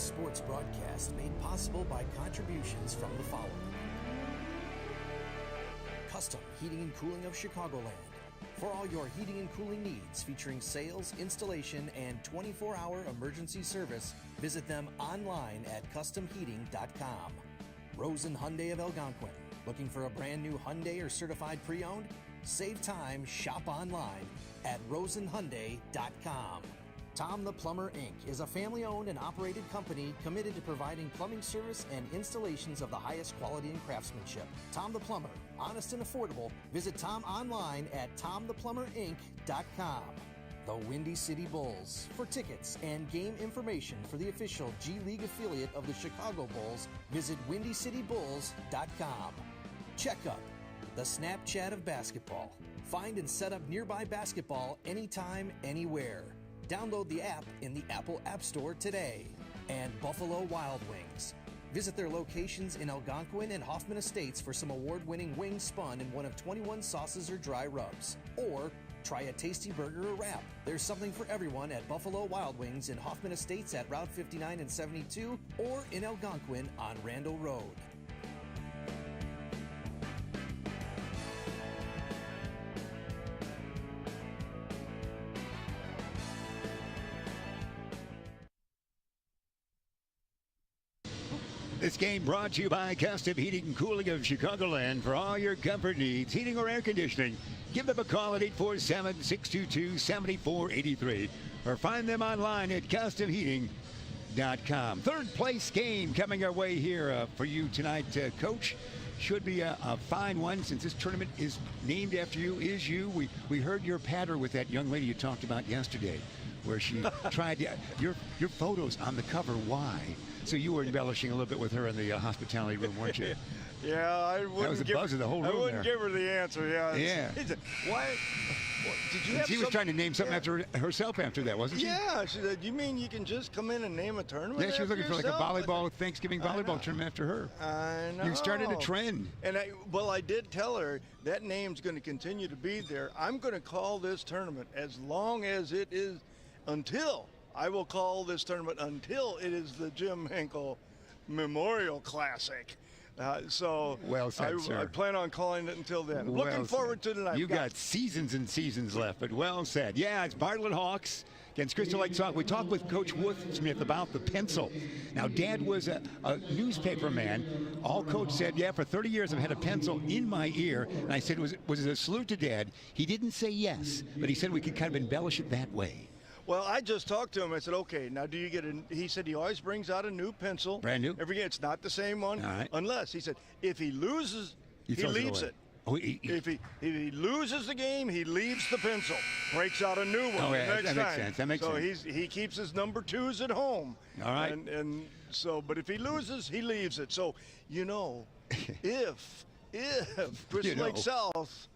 This sports broadcast made possible by contributions from the following. Custom Heating and Cooling of Chicagoland. For all your heating and cooling needs, featuring sales, installation, and 24-hour emergency service, visit them online at customheating.com. Rosen Hyundai of Algonquin. Looking for a brand new Hyundai or certified pre-owned? Save time, shop online at rosenhyundai.com. Tom the Plumber, Inc. is a family-owned and operated company committed to providing plumbing service and installations of the highest quality and craftsmanship. Tom the Plumber, honest and affordable. Visit Tom online at tomtheplumberinc.com. The Windy City Bulls. For tickets and game information for the official G League affiliate of the Chicago Bulls, visit windycitybulls.com. Checkup, the Snapchat of basketball. Find and set up nearby basketball anytime, anywhere. Download the app in the Apple App Store today. And Buffalo Wild Wings. Visit their locations in Algonquin and Hoffman Estates for some award-winning wings spun in one of 21 sauces or dry rubs. Or try a tasty burger or wrap. There's something for everyone at Buffalo Wild Wings in Hoffman Estates at Route 59 and 72 or in Algonquin on Randall Road. This game brought to you by Custom Heating and Cooling of Chicagoland. For all your comfort needs, heating or air conditioning, give them a call at 847-622-7483 or find them online at customheating.com. Third place game coming our way here for you tonight, Coach. Should be a fine one since this tournament is named after you, is you. We heard your patter with that young lady you talked about yesterday, where she tried your photos on the cover. Why? So you were embellishing a little bit with her in the hospitality room, weren't you? Yeah, I wouldn't. That was the buzz of the whole room. I wouldn't give her the answer. Yeah. Why? Did you have she was trying to name something after herself after that, wasn't she? Yeah, she said, "You mean you can just come in and name a tournament?" Yeah, she was looking for like a volleyball Thanksgiving volleyball tournament after her. I know. You started a trend. And I did tell her that name's going to continue to be there. I'm going to call this tournament as long as it is until. I will call this tournament until it is the Jim Hinkle Memorial Classic. Well said, sir. I plan on calling it until then. Well Looking forward to tonight. You got seasons and seasons left, but well said. Yeah, it's Bartlett Hawks against Crystal Lake Hawks. We talked with Coach Woodsmith about the pencil. Now, Dad was a newspaper man. All Coach said, yeah, for 30 years I've had a pencil in my ear. And I said, was it a salute to Dad? He didn't say yes, but he said we could kind of embellish it that way. Well, I just talked to him. I said, okay, now do you get he said he always brings out a new pencil. Brand new? Every year. It's not the same one. All right. Unless, he said, if he loses, he leaves it. Oh, if he loses the game, he leaves the pencil. Breaks out a new one oh, yeah, next that time. Makes sense. That makes sense. So he keeps his number 2s at home. All right. And so, but if he loses, he leaves it. So, if Crystal Lake South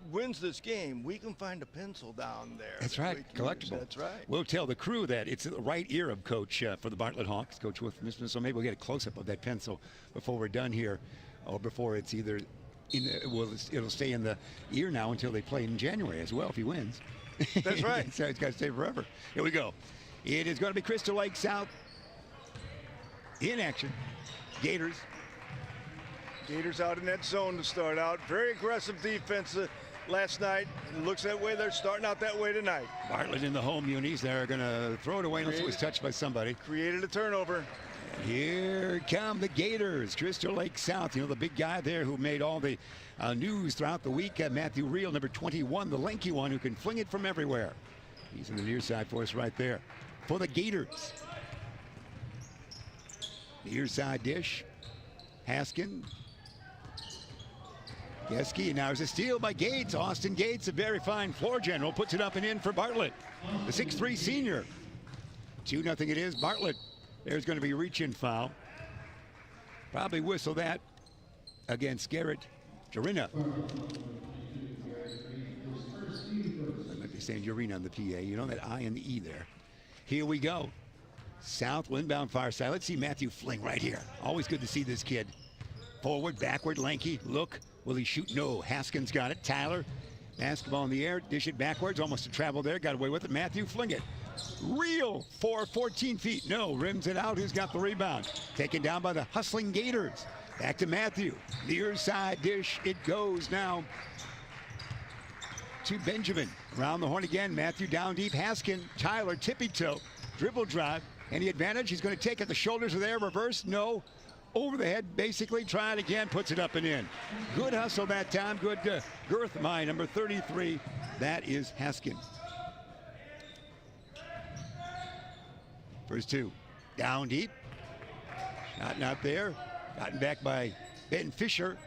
wins this game, we can find a pencil down there. That's right, collectible. That's right. We'll tell the crew that it's the right ear of Coach for the Bartlett Hawks, Coach Woodsmith. So maybe we'll get a close-up of that pencil before we're done here, or before it's either it'll stay in the ear now until they play in January as well if he wins. That's right. So it's got to stay forever. Here we go. It is going to be Crystal Lake South in action. Gators out in that zone to start out. Very aggressive defense last night. It looks that way. They're starting out that way tonight. Bartlett in the home unis. They're going to throw it away unless it was touched by somebody. Created a turnover. Here come the Gators. Crystal Lake South. The big guy there who made all the news throughout the week. Matthew Reel, number 21, the lanky one who can fling it from everywhere. He's in the near side for us right there. For the Gators. Near side dish. Haskin. Geske, now there's a steal by Gates. Austin Gates, a very fine floor general, puts it up and in for Bartlett. The 6'3 senior. 2-0 it is. Bartlett. There's going to be a reach-in foul. Probably whistle that against Garrett Jarina. I might be saying Jarina on the PA. You know that I and the E there. Here we go. South inbound far side. Let's see Matthew fling right here. Always good to see this kid. Forward, backward, lanky. Look. Will he shoot? No. Haskins got it. Tyler. Basketball in the air. Dish it backwards. Almost a travel there. Got away with it. Matthew, fling it. Reel for 14 feet. No, rims it out. Who's got the rebound? Taken down by the hustling Gators. Back to Matthew. Near side dish. It goes now to Benjamin. Around the horn again. Matthew down deep. Haskin. Tyler tippy toe. Dribble drive. Any advantage? He's going to take it. The shoulders are there. Reverse. No. Over the head, basically. Try it again. Puts it up and in. Good hustle that time. Good girth. My number 33. That is Haskin. First two. Down deep. Shot not there. Gotten back by Ben Fisher.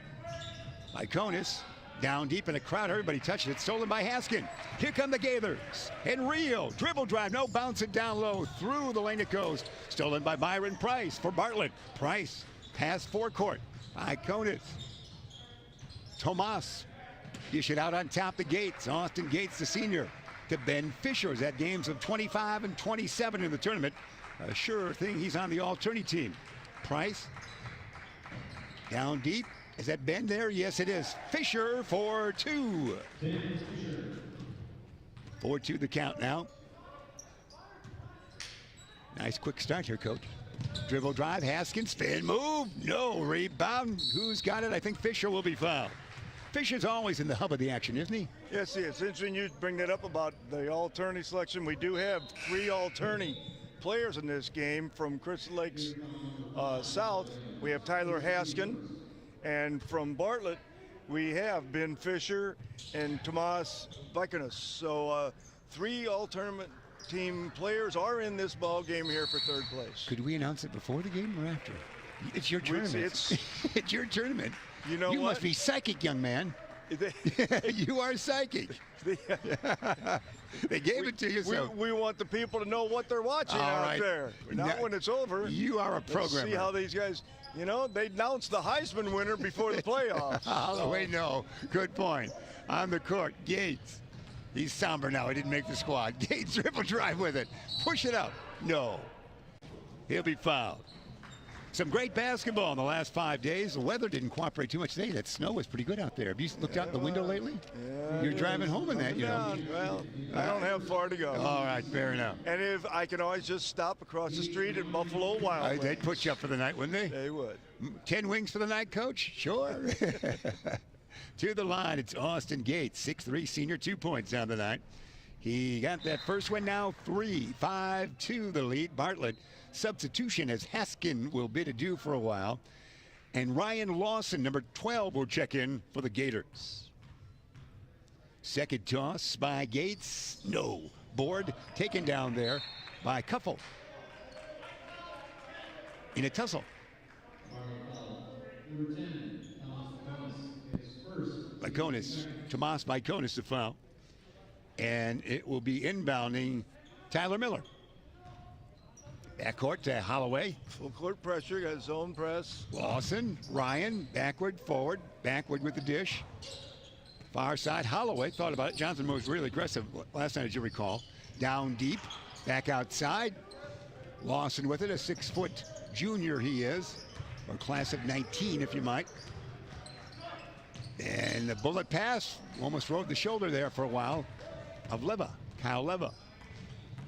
Iconis. Down deep in the crowd. Everybody touching it. Stolen by Haskin. Here come the Gators. And Rio. Dribble drive. No, bounce it down low. Through the lane it goes. Stolen by Byron Price for Bartlett. Price. Pass forecourt. Iconis. Tomas. Dish it out on top the Gates. Austin Gates, the senior, to Ben Fisher. Is at games of 25 and 27 in the tournament. A sure thing he's on the all-tourney team. Price. Down deep. Is that Ben there? Yes, it is. Fisher for two. 4-2 the count now. Nice quick start here, coach. Dribble drive. Haskins. Spin move. No. Rebound. Who's got it? I think Fisher will be fouled. Fisher's always in the hub of the action, isn't he? Yes, he is. It's interesting you bring that up about the all-tourney selection. We do have 3 all-tourney players in this game from Crystal Lakes South. We have Tyler Haskin, and from Bartlett we have Ben Fisher and Tomas Vikanis. So 3 all-tournament team players are in this ball game here for 3rd place. Could we announce it before the game or after? It's your tournament. It's your tournament. You know you what? must be psychic, young man. You are psychic. They gave it to you. So. We want the people to know what they're watching out there. Not when it's over. You are a programmer. See how these guys, you know, they announced the Heisman winner before the playoffs. Holloway, no. Good point. On the court, Gates. He's somber now. He didn't make the squad. Gates dribble drive with it. Push it up. No. He'll be fouled. Some great basketball in the last 5 days. The weather didn't cooperate too much today. That snow was pretty good out there. Have you looked out the window lately? Yeah. You're driving home in that, you know. Well, I don't have far to go. All right, fair enough. And if I can always just stop across the street at Buffalo Wild Wings. They'd put you up for the night, wouldn't they? They would. 10 wings for the night, Coach? Sure. To the line, it's Austin Gates, 6'3", senior, 2 points down the night. He got that first one now, 5-2 the lead. Bartlett substitution as Haskin will bid adieu for a while. And Ryan Lawson, number 12, will check in for the Gators. Second toss by Gates. No. Board taken down there by Cuffle. In a tussle. Iconis, Tomas Iconis the foul. And it will be inbounding Tyler Miller. Backcourt to Holloway. Full court pressure, got zone press. Lawson, Ryan, backward, forward, backward with the dish. Far side, Holloway thought about it. Johnson was really aggressive last night, as you recall. Down deep, back outside. Lawson with it, a 6-foot junior he is, or class of 19 if you might. And the bullet pass almost rode the shoulder there for a while of Leva, Kyle Leva.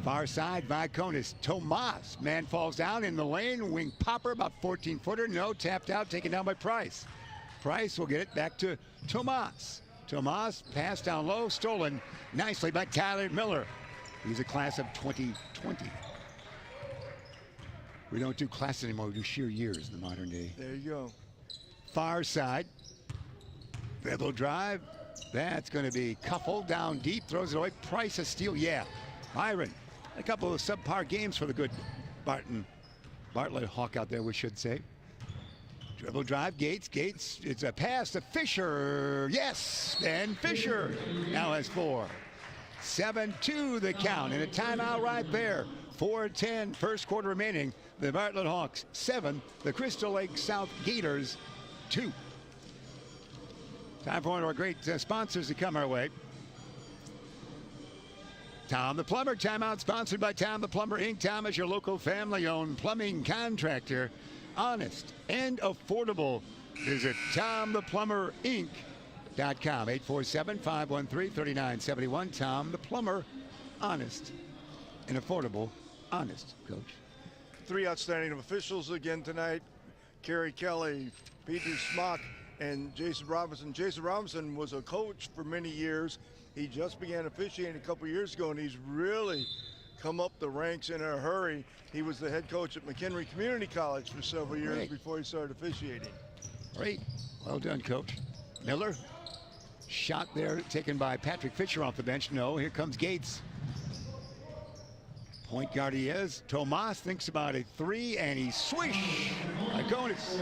Far side, Viconis, Tomas. Man falls down in the lane, wing popper, about 14-footer. No, tapped out, taken down by Price. Price will get it back to Tomas. Tomas, pass down low, stolen nicely by Tyler Miller. He's a class of 2020. We don't do classes anymore, we do sheer years in the modern day. There you go. Far side, dribble drive. That's going to be Cuffle down deep, throws it away. Price a steal, yeah. Byron, a couple of subpar games for the good Bartlett Hawk out there, we should say. Dribble drive, Gates, it's a pass to Fisher. Yes, and Fisher now has 4. 7-2 the count, and a timeout right there. 4:10, first quarter remaining. The Bartlett Hawks 7, the Crystal Lake South Gators 2. Time for one of our great sponsors to come our way. Tom the Plumber, timeout sponsored by Tom the Plumber, Inc. Tom is your local family-owned plumbing contractor. Honest and affordable. Visit TomThePlumberInc.com. 847-513-3971. Tom the Plumber, honest and affordable, honest, Coach. 3 outstanding officials again tonight. Kerry Kelly, Peter Smock, and Jason Robinson. Jason Robinson was a coach for many years. He just began officiating a couple years ago, and he's really come up the ranks in a hurry. He was the head coach at McHenry Community College for several years before he started officiating. Great. Well done, Coach. Miller. Shot there taken by Patrick Fisher off the bench. No, here comes Gates. Point guard he is. Tomas thinks about a 3, and he swish. Iconis.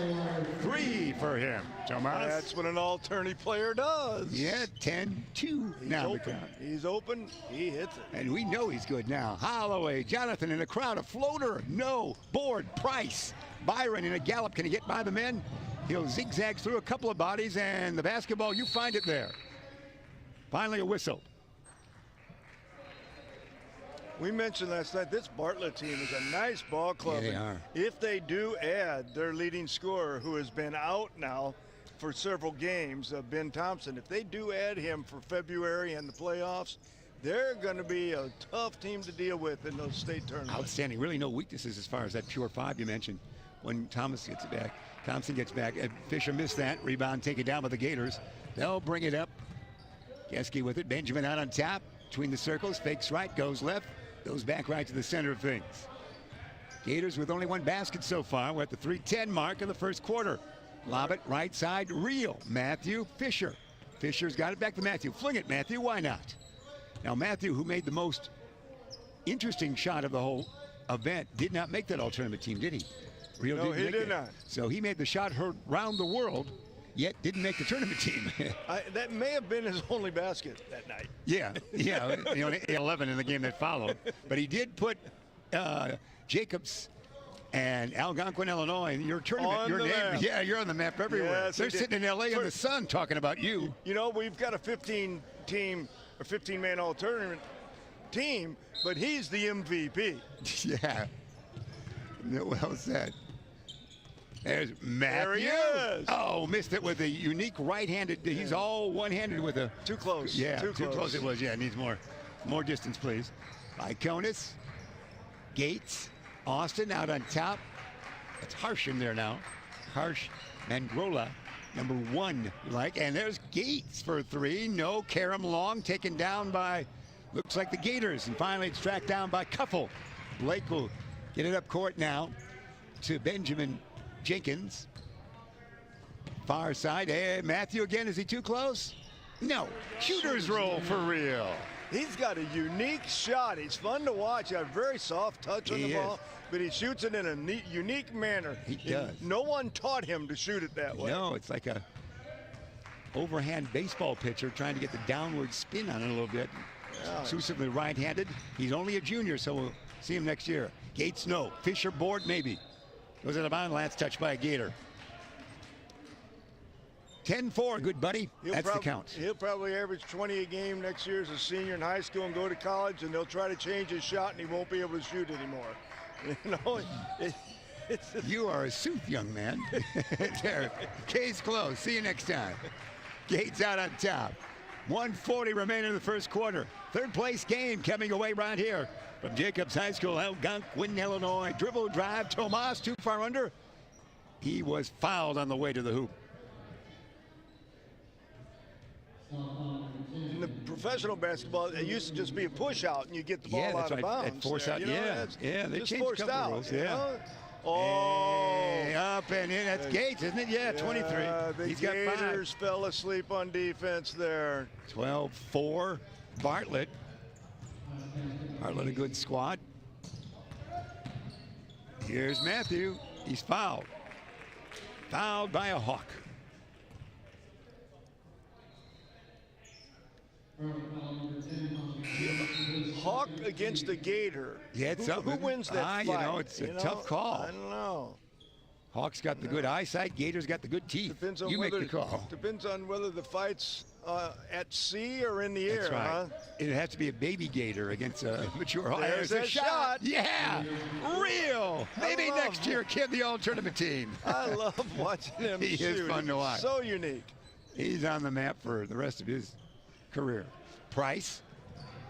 3 for him. Tomas. That's what an all-tourney player does. Yeah, 10-2 now. He's open. He hits it. And we know he's good now. Holloway, Jonathan in a crowd. A floater. No. Board. Price. Byron in a gallop. Can he get by the men? He'll zigzag through a couple of bodies, and the basketball, you find it there. Finally, a whistle. We mentioned last night, this Bartlett team is a nice ball club. Yeah, they are. If they do add their leading scorer, who has been out now for several games, Ben Thompson, if they do add him for February and the playoffs, they're going to be a tough team to deal with in those state tournaments. Outstanding. Really no weaknesses as far as that pure 5 you mentioned. When Thompson gets back. Fisher missed that. Rebound taken down by the Gators. They'll bring it up. Geske with it. Benjamin out on top. Between the circles. Fakes right. Goes left. Goes back right to the center of things. Gators with only 1 basket so far. We're at the 3:10 mark of the first quarter. Lob it right side. Real. Matthew Fisher. Fisher's got it back to Matthew. Fling it, Matthew. Why not? Now, Matthew, who made the most interesting shot of the whole event, did not make that all-tournament team, did he? Real no, he did not. So he made the shot heard round the world, yet didn't make the tournament team. That may have been his only basket that night. Yeah, you know, 11 in the game that followed. But he did put Jacobs and Algonquin, Illinois, in your tournament. On your the name. map. Yeah, you're on the map everywhere. Yes, they're sitting in L.A. in the sun talking about you. You know, we've got a 15-team or 15-man all-tournament team, but he's the MVP. Yeah. Well said. There's Matthew. There he is. Oh, missed it with a unique right-handed. He's all one-handed with a. Too close. Yeah, too close it was. Yeah, needs more distance, please. Iconis, Gates, Austin out on top. It's Harsh in there now. Harsh, Mangrola, number 1. And there's Gates for 3. No, Karam Long taken down by, looks like the Gators. And finally it's tracked down by Cuffle. Blake will get it up court now to Benjamin Jenkins. Far side. Hey, Matthew again. Is he too close? No. Shooter's roll for real. He's got a unique shot. He's fun to watch. He has a very soft touch on the ball, but he shoots it in a neat, unique manner. He does. No one taught him to shoot it that way. No, it's like a overhand baseball pitcher trying to get the downward spin on it a little bit. Yeah. Exclusively right-handed. He's only a junior, so we'll see him next year. Gates, no. Fisher, board, maybe. Goes out of bounds. Last touch by a Gator. 10-4, good buddy. That's the count. He'll probably average 20 a game next year as a senior in high school and go to college, and they'll try to change his shot, and he won't be able to shoot anymore. You know, You are a sooth, young man. There. Case closed. See you next time. Gates out on top. 1:40 remaining in the first quarter. Third place game coming away right here from Jacobs High School, Algonquin, Illinois. Dribble drive. Tomas too far under. He was fouled on the way to the hoop. In the professional basketball, it used to just be a push out and you get the ball out of bounds. That force out, yeah, they changed a couple of rules, yeah. Oh, hey, up and in. That's Gates, isn't it? Yeah, 23. The He's got 5. Gators fell asleep on defense there. 12-4. Bartlett. Bartlett, a good squad. Here's Matthew. He's fouled. Fouled by a Hawk. Hawk against the Gator. Yeah, it's who, up. who wins that fight? You know, it's a tough call. I don't know. Hawk's got the good eyesight. Gator's got the good teeth. Depends on you whether, make the call. Depends on whether the fight's at sea or in the air. That's right. Huh? It has to be a baby Gator against a mature Hawk. There's a shot. Yeah, real. Maybe next year, kid, the all-tournament team. I love watching him He shoot. is fun to watch. So unique. He's on the map for the rest of his career. Price.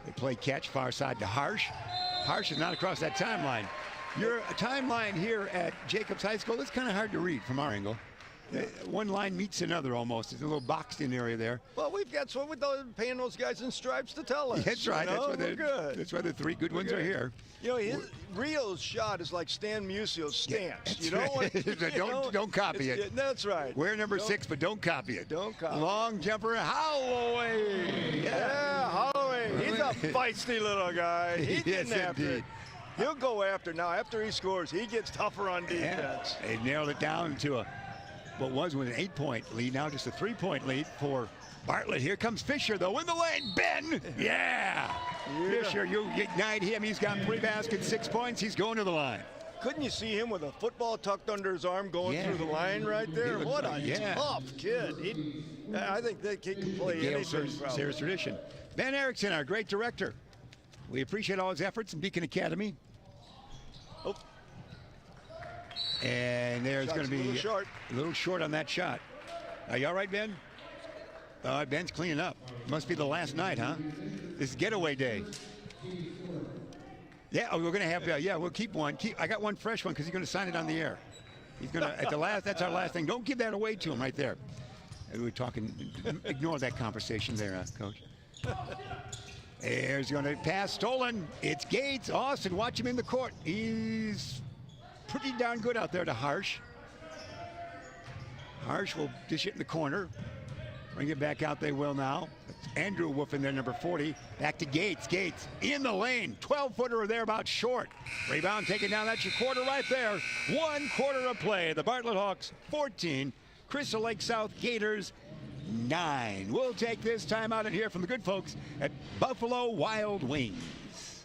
They play catch far side to Harsh. Harsh is not across that timeline. Your timeline here at Jacobs High School is kind of hard to read from our angle. One line meets another almost. There's a little boxed-in area there. Well, we've got so with paying those guys in stripes to tell us. That's right. We're good. That's why the three good ones are here. You know, Rio's shot is like Stan Musio's stance. You know what? Don't copy it. That's right. Wear number 6, but don't copy it. Don't copy it. Long jumper, Holloway. Yeah, Holloway. He's a feisty little guy. He's Yes, getting after indeed. it. He'll go after. Now, after he scores, he gets tougher on defense. Yeah. They narrowed it down to what was an 8-point lead, now just a 3-point lead for Bartlett. Here comes Fisher, though, in the lane. Ben! Yeah! Fisher, you ignite him. He's got 3 baskets, 6 points. He's going to the line. Couldn't you see him with a football tucked under his arm going through the line right there? What a tough kid. I think that kid can play anything. Sarah's tradition. Ben Erickson, our great director. We appreciate all his efforts in Beacon Academy. Oh. And there's going to be a little short on that shot. Are you all right, Ben? Ben's cleaning up. Must be the last night, huh? This is getaway day. Yeah, we're going to have, we'll keep one. I got one fresh one because he's going to sign it on the air. He's going to, that's our last thing. Don't give that away to him right there. We were talking, ignore that conversation there, Coach. There's going to pass, stolen. It's Gates. Austin, watch him in the court. He's pretty darn good out there to Harsh. Harsh will dish it in the corner. Bring it back out, they will now. It's Andrew Wolf in there, number 40. Back to Gates. Gates in the lane. 12-footer or thereabouts short. Rebound taken down. That's your quarter right there. 1 quarter of play. The Bartlett Hawks 14. Crystal Lake South Gators 9. We'll take this time out and hear from the good folks at Buffalo Wild Wings.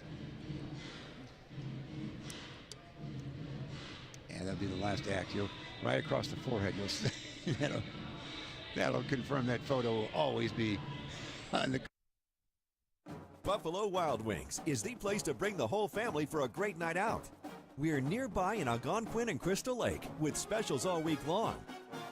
And that'll be the last act. You'll right across the forehead. You'll see. That'll confirm that photo will always be on the. Buffalo Wild Wings is the place to bring the whole family for a great night out. We're nearby in ALGONQUIN and Crystal Lake with specials all week long.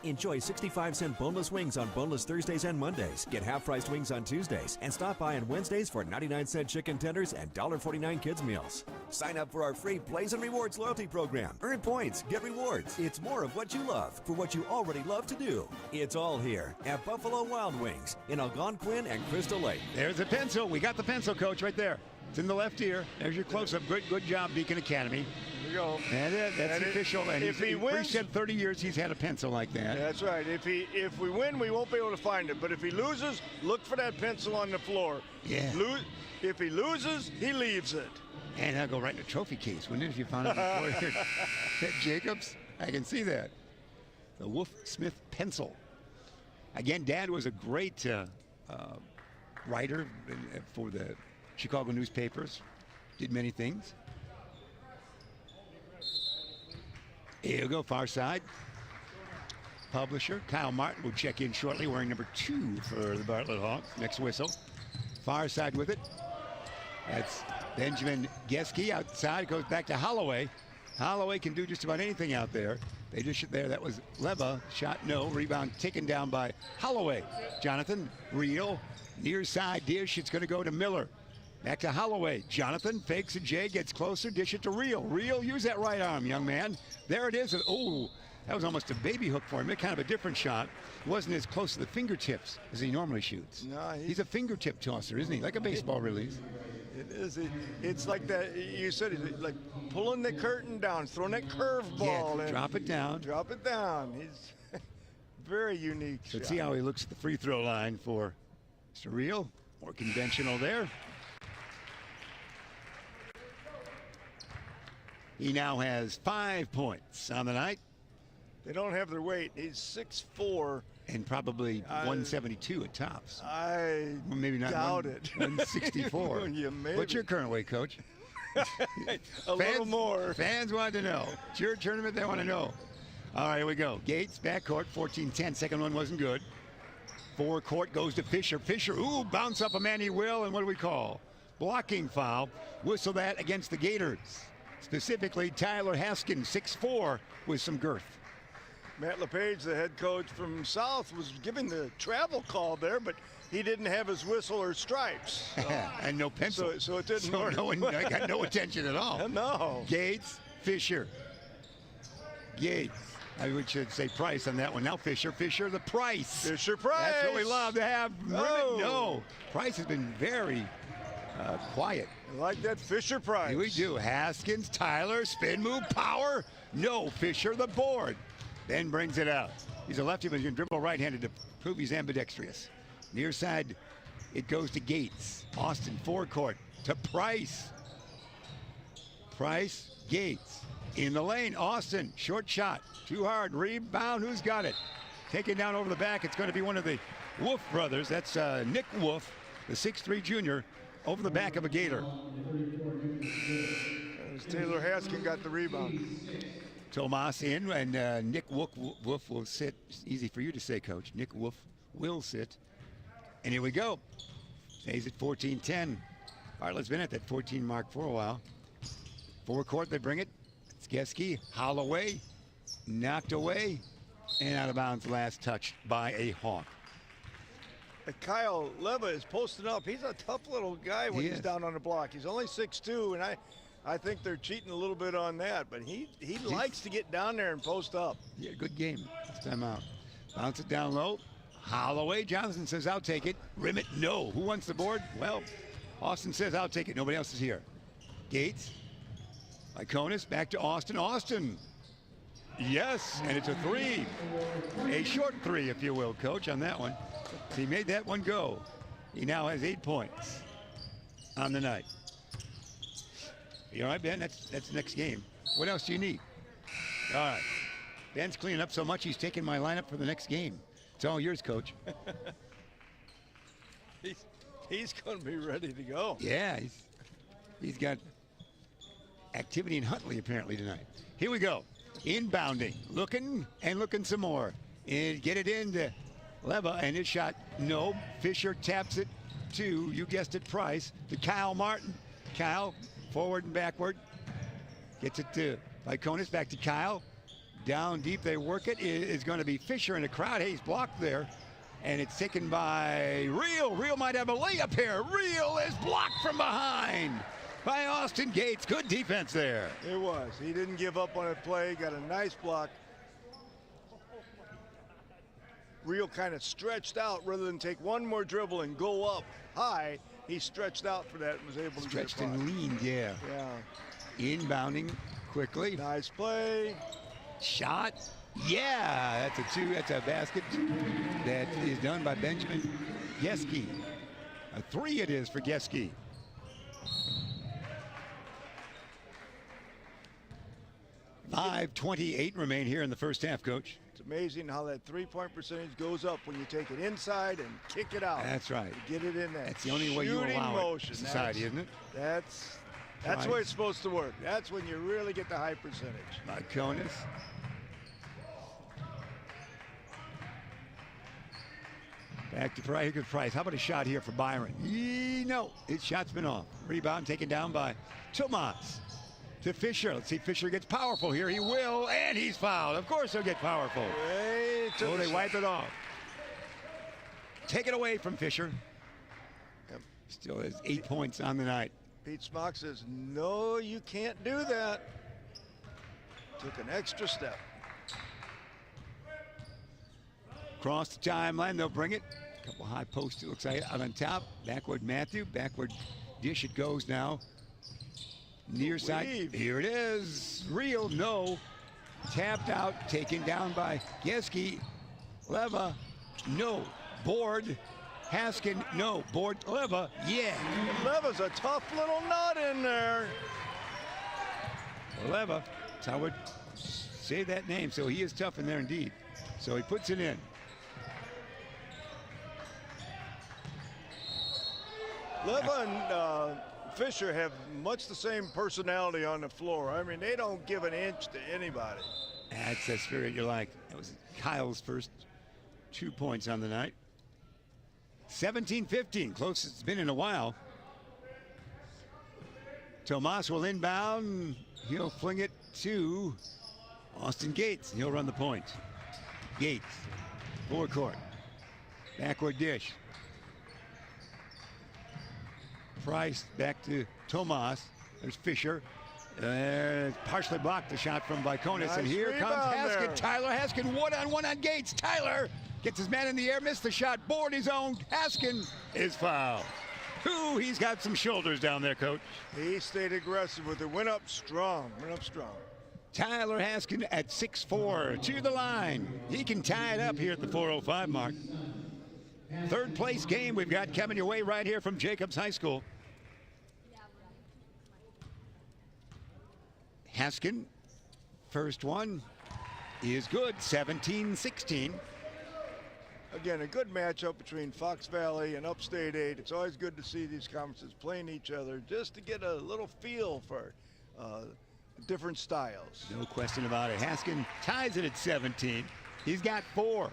Enjoy 65-cent boneless wings on boneless Thursdays and Mondays. Get half-priced wings on Tuesdays. And stop by on Wednesdays for 99-cent chicken tenders and $1.49 kids meals. Sign up for our free Blaze and Rewards loyalty program. Earn points, get rewards. It's more of what you love for what you already love to do. It's all here at Buffalo Wild Wings in ALGONQUIN and Crystal Lake. There's the pencil. We got the pencil, Coach, right there. It's in the left ear. There's your close-up. Good job, Beacon Academy. There you go. And that's official. And if he wins, said 30 years he's had a pencil like that. That's right. If we win, we won't be able to find it. But if he loses, look for that pencil on the floor. Yeah. If he loses, he leaves it. And that'll go right in the trophy case, wouldn't it, if you found it before at Jacobs? I can see that. The Wolf Smith pencil. Again, Dad was a great writer for the Chicago newspapers. Did many things. Here you go, far side. Publisher Kyle Martin will check in shortly, wearing number 2 for the Bartlett Hawks. Next whistle. Far side with it. That's Benjamin Geske outside. Goes back to Holloway. Holloway can do just about anything out there. They dish it there. That was Leva. Shot no. Rebound taken down by Holloway. Jonathan Reel. Near side dish. It's going to go to Miller. Back to Holloway. Jonathan fakes a J, gets closer, dish it to Reel. Reel, use that right arm, young man. There it is. Oh, that was almost a baby hook for him. Kind of a different shot. It wasn't as close to the fingertips as he normally shoots. No, he's a fingertip tosser, isn't he? Like a baseball release. It is. It's like that. You said it, like pulling the curtain down, throwing that curveball. Yeah, drop it down. Drop it down. He's very unique. Let's see how he looks at the free throw line for Mr. Reel. More conventional there. He now has 5 points on the night. They don't have their weight. He's 6'4". And probably 172 at tops. I well, maybe not doubt it. 164. Yeah, maybe. What's your current weight, Coach? Little more. Fans want to know. It's your tournament, they want to know. All right, here we go. Gates, backcourt, 14-10. Second one wasn't good. Forecourt goes to Fisher. Fisher, ooh, bounce up a man he will. And what do we call? Blocking foul. Whistle that against the Gators. Specifically, Tyler Haskins, 6'4", with some girth. Matt LePage, the head coach from South, was giving the travel call there, but he didn't have his whistle or stripes. So, and no pencil. so it didn't work. No one got no attention at all. No. Gates, Fisher. Gates. We should say Price on that one. Now Fisher the Price. Fisher Price. That's what we love to have. Oh. No. Price has been very quiet. I like that Fisher Price. Here we do. Haskins, Tyler, spin move, power. No, Fisher the board. Then brings it out. He's a lefty, but he can dribble right-handed to prove he's ambidextrous. Near side, it goes to Gates. Austin, forecourt to Price. Price, Gates. In the lane, Austin, short shot. Too hard, rebound, who's got it? Taken down over the back, it's going to be one of the Wolf brothers. That's Nick Wolf, the 6'3 junior, over the back of a Gator. As Taylor Haskin got the rebound. Tomas in, and Nick Wolf will sit. It's easy for you to say, Coach. Nick Wolf will sit. And here we go. Stays at 14-10. Bartlett's been at that 14 mark for a while. Forecourt, they bring it. It's Geske, Holloway, knocked away, and out of bounds last touch by a Hawk. Kyle Leva is posting up. He's a tough little guy when he's down on the block. He's only 6'2", and I think they're cheating a little bit on that, but he likes to get down there and post up. Yeah, good game this time out. Bounce it down low. Holloway, Johnson says, I'll take it. Rimmet, no. Who wants the board? Well, Austin says, I'll take it. Nobody else is here. Gates, Iconis, back to Austin. Austin, yes, and it's a three. A short three, if you will, Coach, on that one. So he made that one go. He now has 8 points on the night. You all right, Ben? That's the next game. What else do you need? All right. Ben's cleaning up so much, he's taking my lineup for the next game. It's all yours, Coach. He's going to be ready to go. Yeah, he's got activity in Huntley apparently tonight. Here we go. Inbounding, looking and looking some more. And get it into Leva, and his shot, no. Fisher taps it to, you guessed it, Price, to Kyle Martin. Kyle, forward and backward. Gets it to Iconis, back to Kyle. Down deep, they work it. It is going to be Fisher in the crowd. He's blocked there. And it's taken by Real. Real might have a layup here. Real is blocked from behind by Austin Gates. Good defense there. It was. He didn't give up on a play. Got a nice block. Real kind of stretched out rather than take one more dribble and go up high. He stretched out for that and was able to stretched get it. And leaned, yeah. Yeah. Inbounding quickly. Nice play. Shot. Yeah, that's a basket that is done by Benjamin Geske. A three it is for Geske. .528 remain here in the first half, Coach. It's amazing how that three-point percentage goes up when you take it inside and kick it out. That's right. Get it in there. That's the only way you allow it in society, isn't it? That's the way it's supposed to work. That's when you really get the high percentage. Iconis. Back to Price. How about a shot here for Byron? No, his shot's been off. Rebound taken down by Tomas. To Fisher. Let's see if Fisher gets powerful here. He will, and he's fouled. Of course he'll get powerful. So they wipe it off. Take it away from Fisher. Yep. Still has 8 points on the night. Pete Smock says, no, you can't do that. Took an extra step. Across the timeline, they'll bring it. A couple high posts, it looks like, out on top. Backward Matthew, backward dish it goes now. Near side, here it is. Real, no. Tapped out, taken down by Geske. Leva, no. Board, Haskin, no. Board, Leva, yeah. Leva's a tough little nut in there. Leva, that's how I would say that name. So he is tough in there indeed. So he puts it in. Leva and Fisher have much the same personality on the floor. I mean, they don't give an inch to anybody. That's the spirit you like. That was Kyle's first 2 points on the night. 17-15, closest it's been in a while. Tomas will inbound. He'll fling it to Austin Gates. He'll run the point. Gates, forecourt, backward dish. Price back to Tomas. There's Fisher. Partially blocked the shot from Viconis. Nice and here comes Haskin. there. Tyler Haskin, one-on-one on Gates. Tyler gets his man in the air, missed the shot, board his own. Haskin is fouled. Ooh, he's got some shoulders down there, Coach. He stayed aggressive with it. Went up strong. Tyler Haskin at 6'4" to the line. He can tie it up here at the 4:05 mark. Third place game we've got coming your way right here from Jacobs High School. Haskin, first one is good, 17-16. Again, a good matchup between Fox Valley and Upstate 8. It's always good to see these conferences playing each other just to get a little feel for different styles. No question about it. Haskin ties it at 17. He's got 4.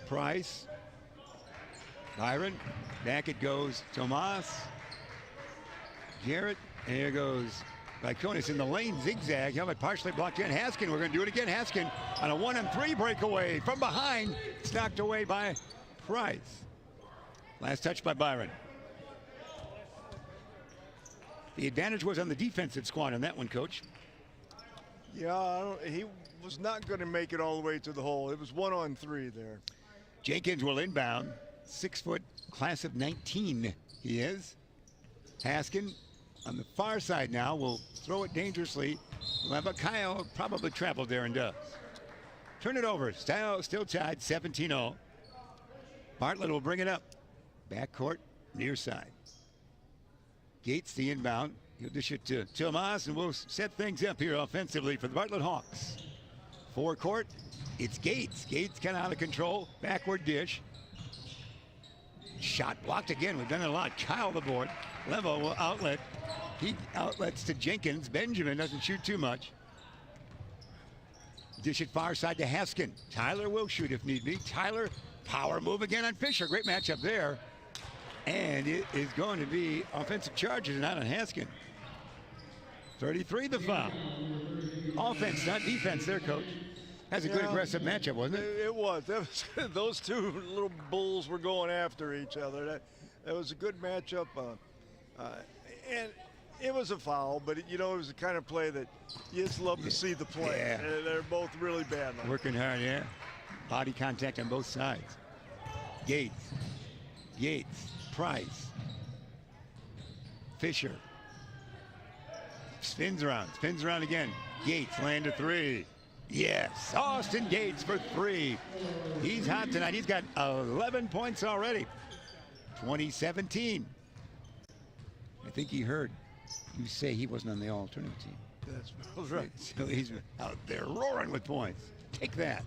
Price, Byron, back it goes. Tomas, Jarrett, here goes Viconis in the lane, zigzag. Helmet partially blocked in. Haskin, we're going to do it again. Haskin on a 1-and-3 breakaway from behind. It's knocked away by Price. Last touch by Byron. The advantage was on the defensive squad on that one, Coach. Yeah, he was not going to make it all the way to the hole. It was 1-on-3 there. Jenkins will inbound. 6 foot, class of 19 he is. Haskin on the far side now will throw it dangerously. But Kyle probably traveled there and does. Turn it over. Still tied 17-0. Bartlett will bring it up. Backcourt, near side. Gates the inbound. He'll dish it to Tomas, and we'll set things up here offensively for the Bartlett Hawks. Forecourt, it's Gates. Gates kind of out of control. Backward dish. Shot blocked again. We've done it a lot. Kyle the board. Levo will outlet. He outlets to Jenkins. Benjamin doesn't shoot too much. Dish it far side to Haskin. Tyler will shoot if need be. Tyler, power move again on Fisher. Great matchup there. And it is going to be offensive charges and not on Haskin. 33 the foul. Offense, not defense there, Coach. That's a good aggressive matchup, wasn't it? It was. Those two little bulls were going after each other. That was a good matchup. And it was a foul, but it was the kind of play that you just love to see the play. Yeah. They're both really bad. Working hard, yeah. Body contact on both sides. Gates. Price. Fisher. Spins around again. Gates land a 3. Yes, Austin Gates for 3. He's hot tonight. He's got 11 points already. 2017. I think he heard you say he wasn't on the all-tournament team. That's right. So he's out there roaring with points. Take that.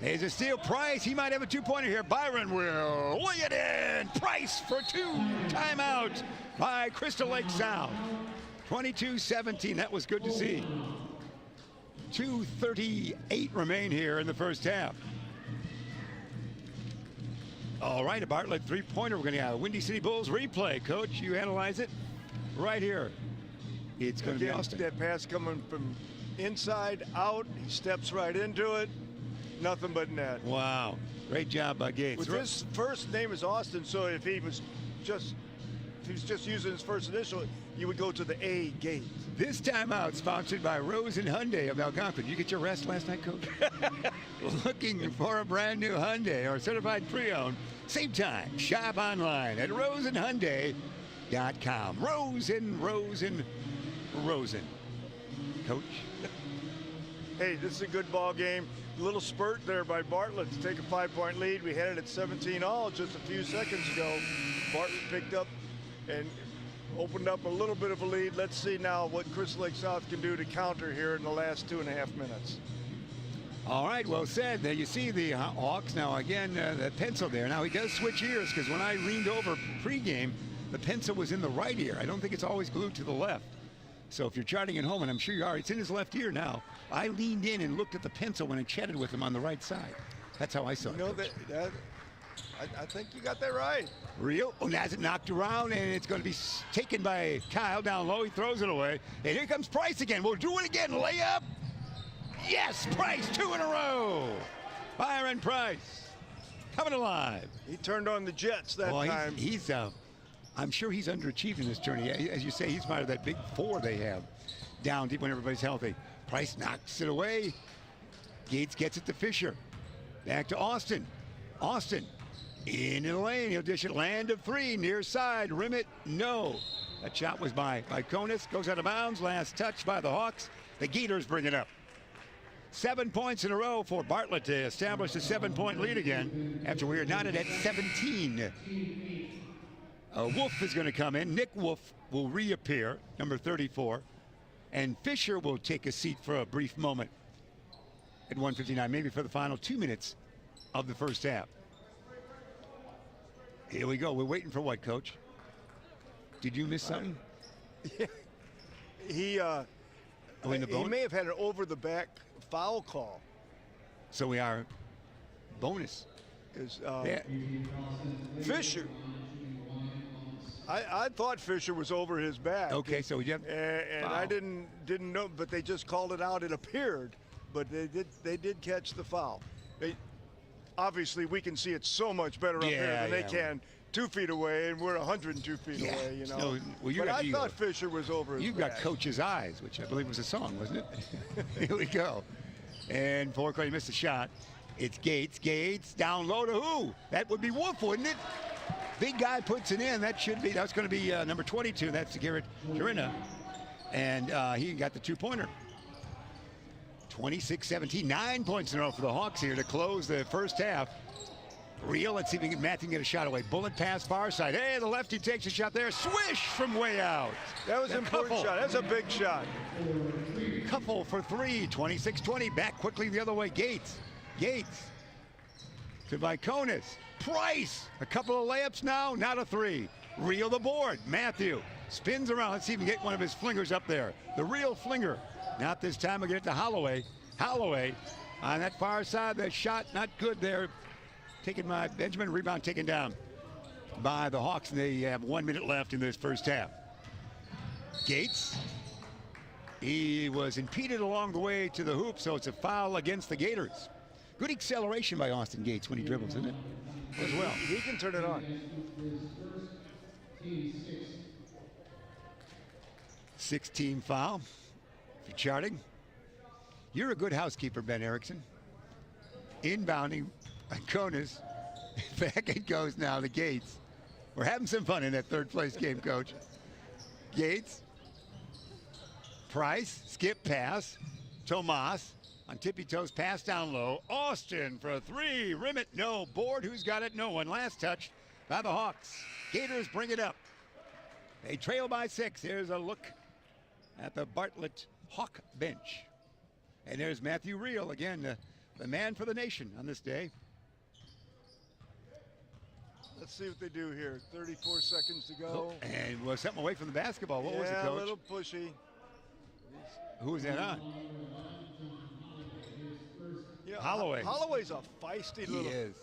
There's a steal. Price, he might have a 2-pointer here. Byron will lay it in. Price for 2. Timeout by Crystal Lake South. 22-17. That was good to see. 2:38 remain here in the first half. All right, a Bartlett 3-pointer. We're going to have a Windy City Bulls replay. Coach, you analyze it right here. It's going to be Austin. That pass coming from inside out. He steps right into it. Nothing but net. Wow. Great job by Gates. His first name is Austin, so if he was just using his first initial, you would go to the A, Gates. This timeout sponsored by Rose and Hyundai of Algonquin. You get your rest last night, Coach? Looking for a brand new Hyundai or certified pre-owned? Save time. Shop online at rosenhyundai.com. Rosen. Coach? Hey, this is a good ball game. A little spurt there by Bartlett to take a 5-point lead. We had it at 17-all just a few seconds ago. Bartlett picked up and opened up a little bit of a lead. Let's see now what Crystal Lake South can do to counter here in the last 2.5 minutes. All right, well said. There you see the Hawks. Now, again, the pencil there. Now, he does switch ears because when I leaned over pregame, the pencil was in the right ear. I don't think it's always glued to the left. So if you're charting at home, and I'm sure you are, it's in his left ear now. I leaned in and looked at the pencil when I chatted with him on the right side. That's how I saw it. I think you got that right. Real. Oh, now it's knocked around, and it's going to be taken by Kyle down low. He throws it away. And here comes Price again. We'll do it again. Layup. Yes, Price, 2 in a row. Byron Price coming alive. He turned on the Jets that time. He's I'm sure he's underachieved in this tourney. As you say, he's part of that big 4 they have down deep when everybody's healthy. Price knocks it away. Gates gets it to Fisher. Back to Austin. Austin into the lane. He'll dish it. Land of 3. Near side. Rim it. No. That shot was by Konis. Goes out of bounds. Last touch by the Hawks. The Gators bring it up. 7 points in a row for Bartlett to establish a 7-point lead again after we are knotted at 17. Wolf is going to come in. Nick Wolf will reappear, number 34. And Fisher will take a seat for a brief moment at 1:59, maybe for the final 2 minutes of the first half. Here we go. We're waiting for what, Coach? Did you miss something? He may have had an over-the-back foul call. So we are bonus. Fisher. I thought Fisher was over his back. Okay, so we have, and I didn't know, but they just called it out. It appeared, but they did catch the foul. Obviously, we can see it so much better up here than they can 2 feet away, and we're 102 feet away. You know. No, well, but I thought Fisher was over his back. Got Coach's Eyes, which I believe was a song, wasn't it? Here we go. And Forecourt, he missed a shot. It's Gates. Gates down low to who? That would be Wolf, wouldn't it? Big guy puts it in. That's going to be number 22. That's Garrett Jorina. And he got the 2-pointer. 26-17, 9 points in a row for the Hawks here to close the first half. Real, let's see if we can Matthew get a shot away. Bullet pass far side. Hey, the lefty takes a shot there. Swish from way out. That was an important shot. That's a big shot. Couple for 3, 26-20. Back quickly the other way. Gates to Konis. Price, a couple of layups now, not a 3. Real the board. Matthew spins around. Let's see if we can get one of his flingers up there. The real flinger. Not this time. We'll get it to Holloway. Holloway on that far side. The shot not good there. Taken by Benjamin. Rebound taken down by the Hawks. And they have 1 minute left in this first half. Gates. He was impeded along the way to the hoop, so it's a foul against the Gators. Good acceleration by Austin Gates when he dribbles, isn't it? As well. He can turn it on. 16 foul. If you're charting, you're a good housekeeper, Ben Erickson. Inbounding Konis. Back it goes now to Gates. We're having some fun in that third place game, Coach. Gates. Price. Skip pass. Tomas. On tippy toes, pass down low. Austin for a 3. Rim it, no. Board, who's got it? No one. Last touch by the Hawks. Gators bring it up. They trail by 6. Here's a look at the Bartlett Hawk bench. And there's Matthew Real, again, the man for the nation on this day. Let's see what they do here. 34 seconds to go. And was something away from the basketball. What was it, Coach? A little pushy. Who was that on? Yeah, Holloway. Holloway's a feisty little. He is.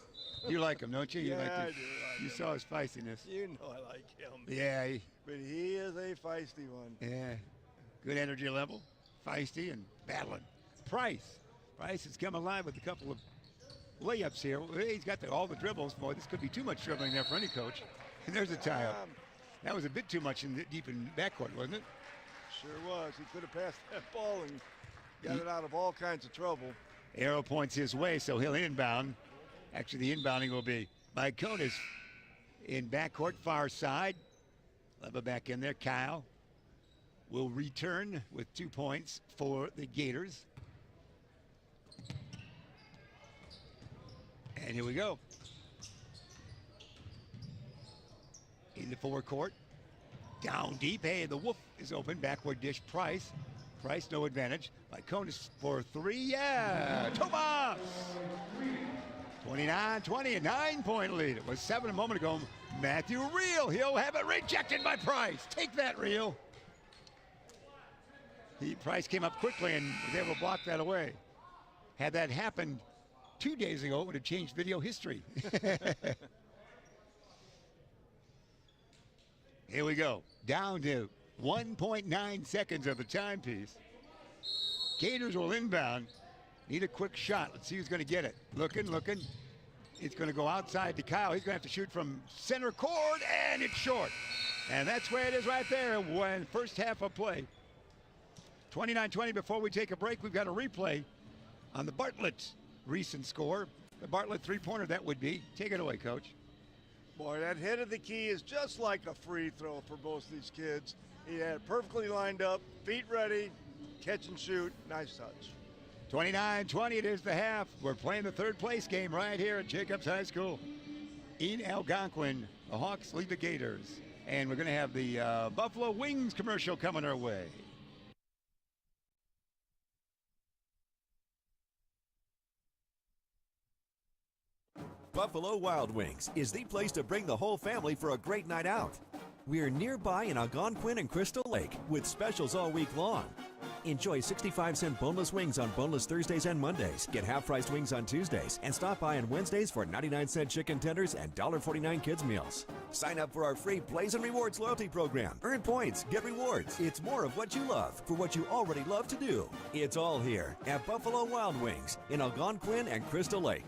You like him, don't you? Yeah, I do. You saw his feistiness. You know I like him. Yeah. But he is a feisty one. Yeah. Good energy level. Feisty and battling. Price has come alive with a couple of layups here. He's got all the dribbles. Boy, this could be too much dribbling there for any coach. And there's a tie-up. That was a bit too much deep in backcourt, wasn't it? Sure was. He could have passed that ball and got it out of all kinds of trouble. Arrow points his way, so he'll inbound. Actually, the inbounding will be by Konis in backcourt, far side. Leva back in there. Kyle will return with 2 points for the Gators. And here we go. In the forecourt. Down deep. Hey, the Wolf is open. Backward dish. Price, no advantage. By Konis for 3. Yeah! Tomas! 29-20, a 9-point lead. It was 7 a moment ago. Matthew Real. He'll have it rejected by Price. Take that, Real. Price came up quickly and was able to block that away. Had that happened 2 days ago, it would have changed video history. Here we go. Down to 1.9 seconds of the timepiece. Gators will inbound. Need a quick shot. Let's see who's going to get it. Looking. It's going to go outside to Kyle. He's going to have to shoot from center court, and it's short. And that's where it is right there when first half of play. 29-20 before we take a break. We've got a replay on the Bartlett recent score. The Bartlett three-pointer that would be. Take it away, Coach. Boy, that head of the key is just like a free throw for both these kids. He had it perfectly lined up, feet ready, catch and shoot. Nice touch. 29-20, it is the half. We're playing the third place game right here at Jacobs High School. In Algonquin, the Hawks lead the Gators. And we're going to have the Buffalo Wings commercial coming our way. Buffalo Wild Wings is the place to bring the whole family for a great night out. We're nearby in Algonquin and Crystal Lake with specials all week long. Enjoy 65-cent boneless wings on boneless Thursdays and Mondays. Get half-priced wings on Tuesdays. And stop by on Wednesdays for 99-cent chicken tenders and $1.49 kids meals. Sign up for our free Blaze and Rewards loyalty program. Earn points, get rewards. It's more of what you love for what you already love to do. It's all here at Buffalo Wild Wings in Algonquin and Crystal Lake.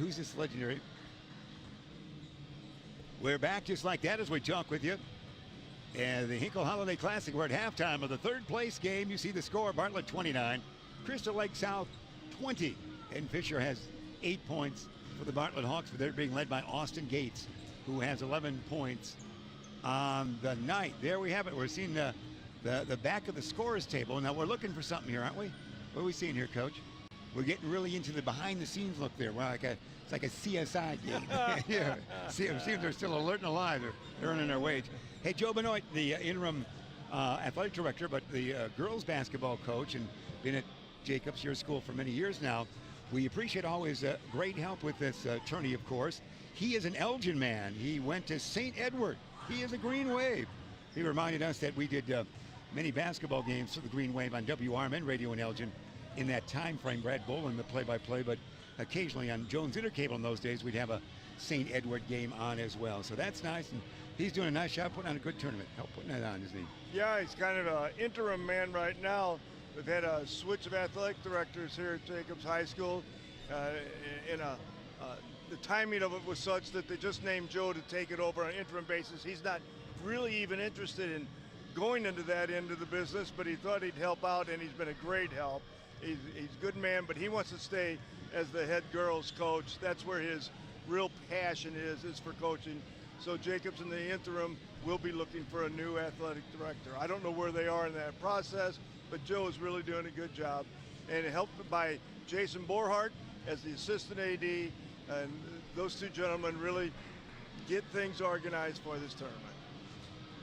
who's this legendary? We're back just like that as we talk with you. And the Hinkle Holiday Classic, we're at halftime of the third place game. You see the score, Bartlett 29, Crystal Lake South 20. And Fisher has 8 points for the Bartlett Hawks, but they're being led by Austin Gates, who has 11 points on the night. There we have it. We're seeing the back of the scorers table. Now we're looking for something here, aren't we? What are we seeing here, Coach? We're getting really into the behind-the-scenes look there. We're it's like a CSI game. Yeah. See, it seems they're still alert and alive. They're earning their wage. Hey, Joe Benoit, the interim athletic director, but the girls basketball coach, and been at Jacobs, your school, for many years now. We appreciate always great help with this tourney, of course. He is an Elgin man. He went to St. Edward. He is a Green Wave. He reminded us that we did many basketball games for the Green Wave on WRMN Radio in Elgin in that time frame. Brad Boland, the play-by-play, but occasionally on Jones Intercable in those days, we'd have a St. Edward game on as well. So that's nice, and he's doing a nice job putting on a good tournament. Help putting that on, isn't he? Yeah, he's kind of an interim man right now. We've had a switch of athletic directors here at Jacobs High School. The timing of it was such that they just named Joe to take it over on an interim basis. He's not really even interested in going into that end of the business, but he thought he'd help out, and he's been a great help. He's a good man, but he wants to stay as the head girls coach. That's where his real passion is for coaching. So Jacobs in the interim will be looking for a new athletic director. I don't know where they are in that process, but Joe is really doing a good job. And helped by Jason Borhart as the assistant AD, and those two gentlemen really get things organized for this tournament.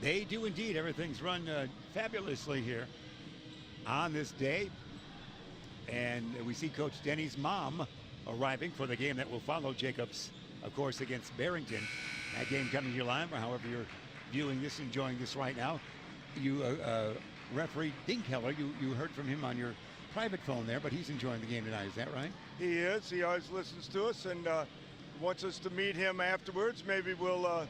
They do indeed. Everything's run fabulously here on this day. And we see Coach Denny's mom arriving for the game that will follow Jacobs, of course, against Barrington. That game coming to your line, or however you're viewing this, enjoying this right now. You, referee Dinkheller, you heard from him on your private phone there, but he's enjoying the game tonight. Is that right? He is. He always listens to us and wants us to meet him afterwards. Maybe we'll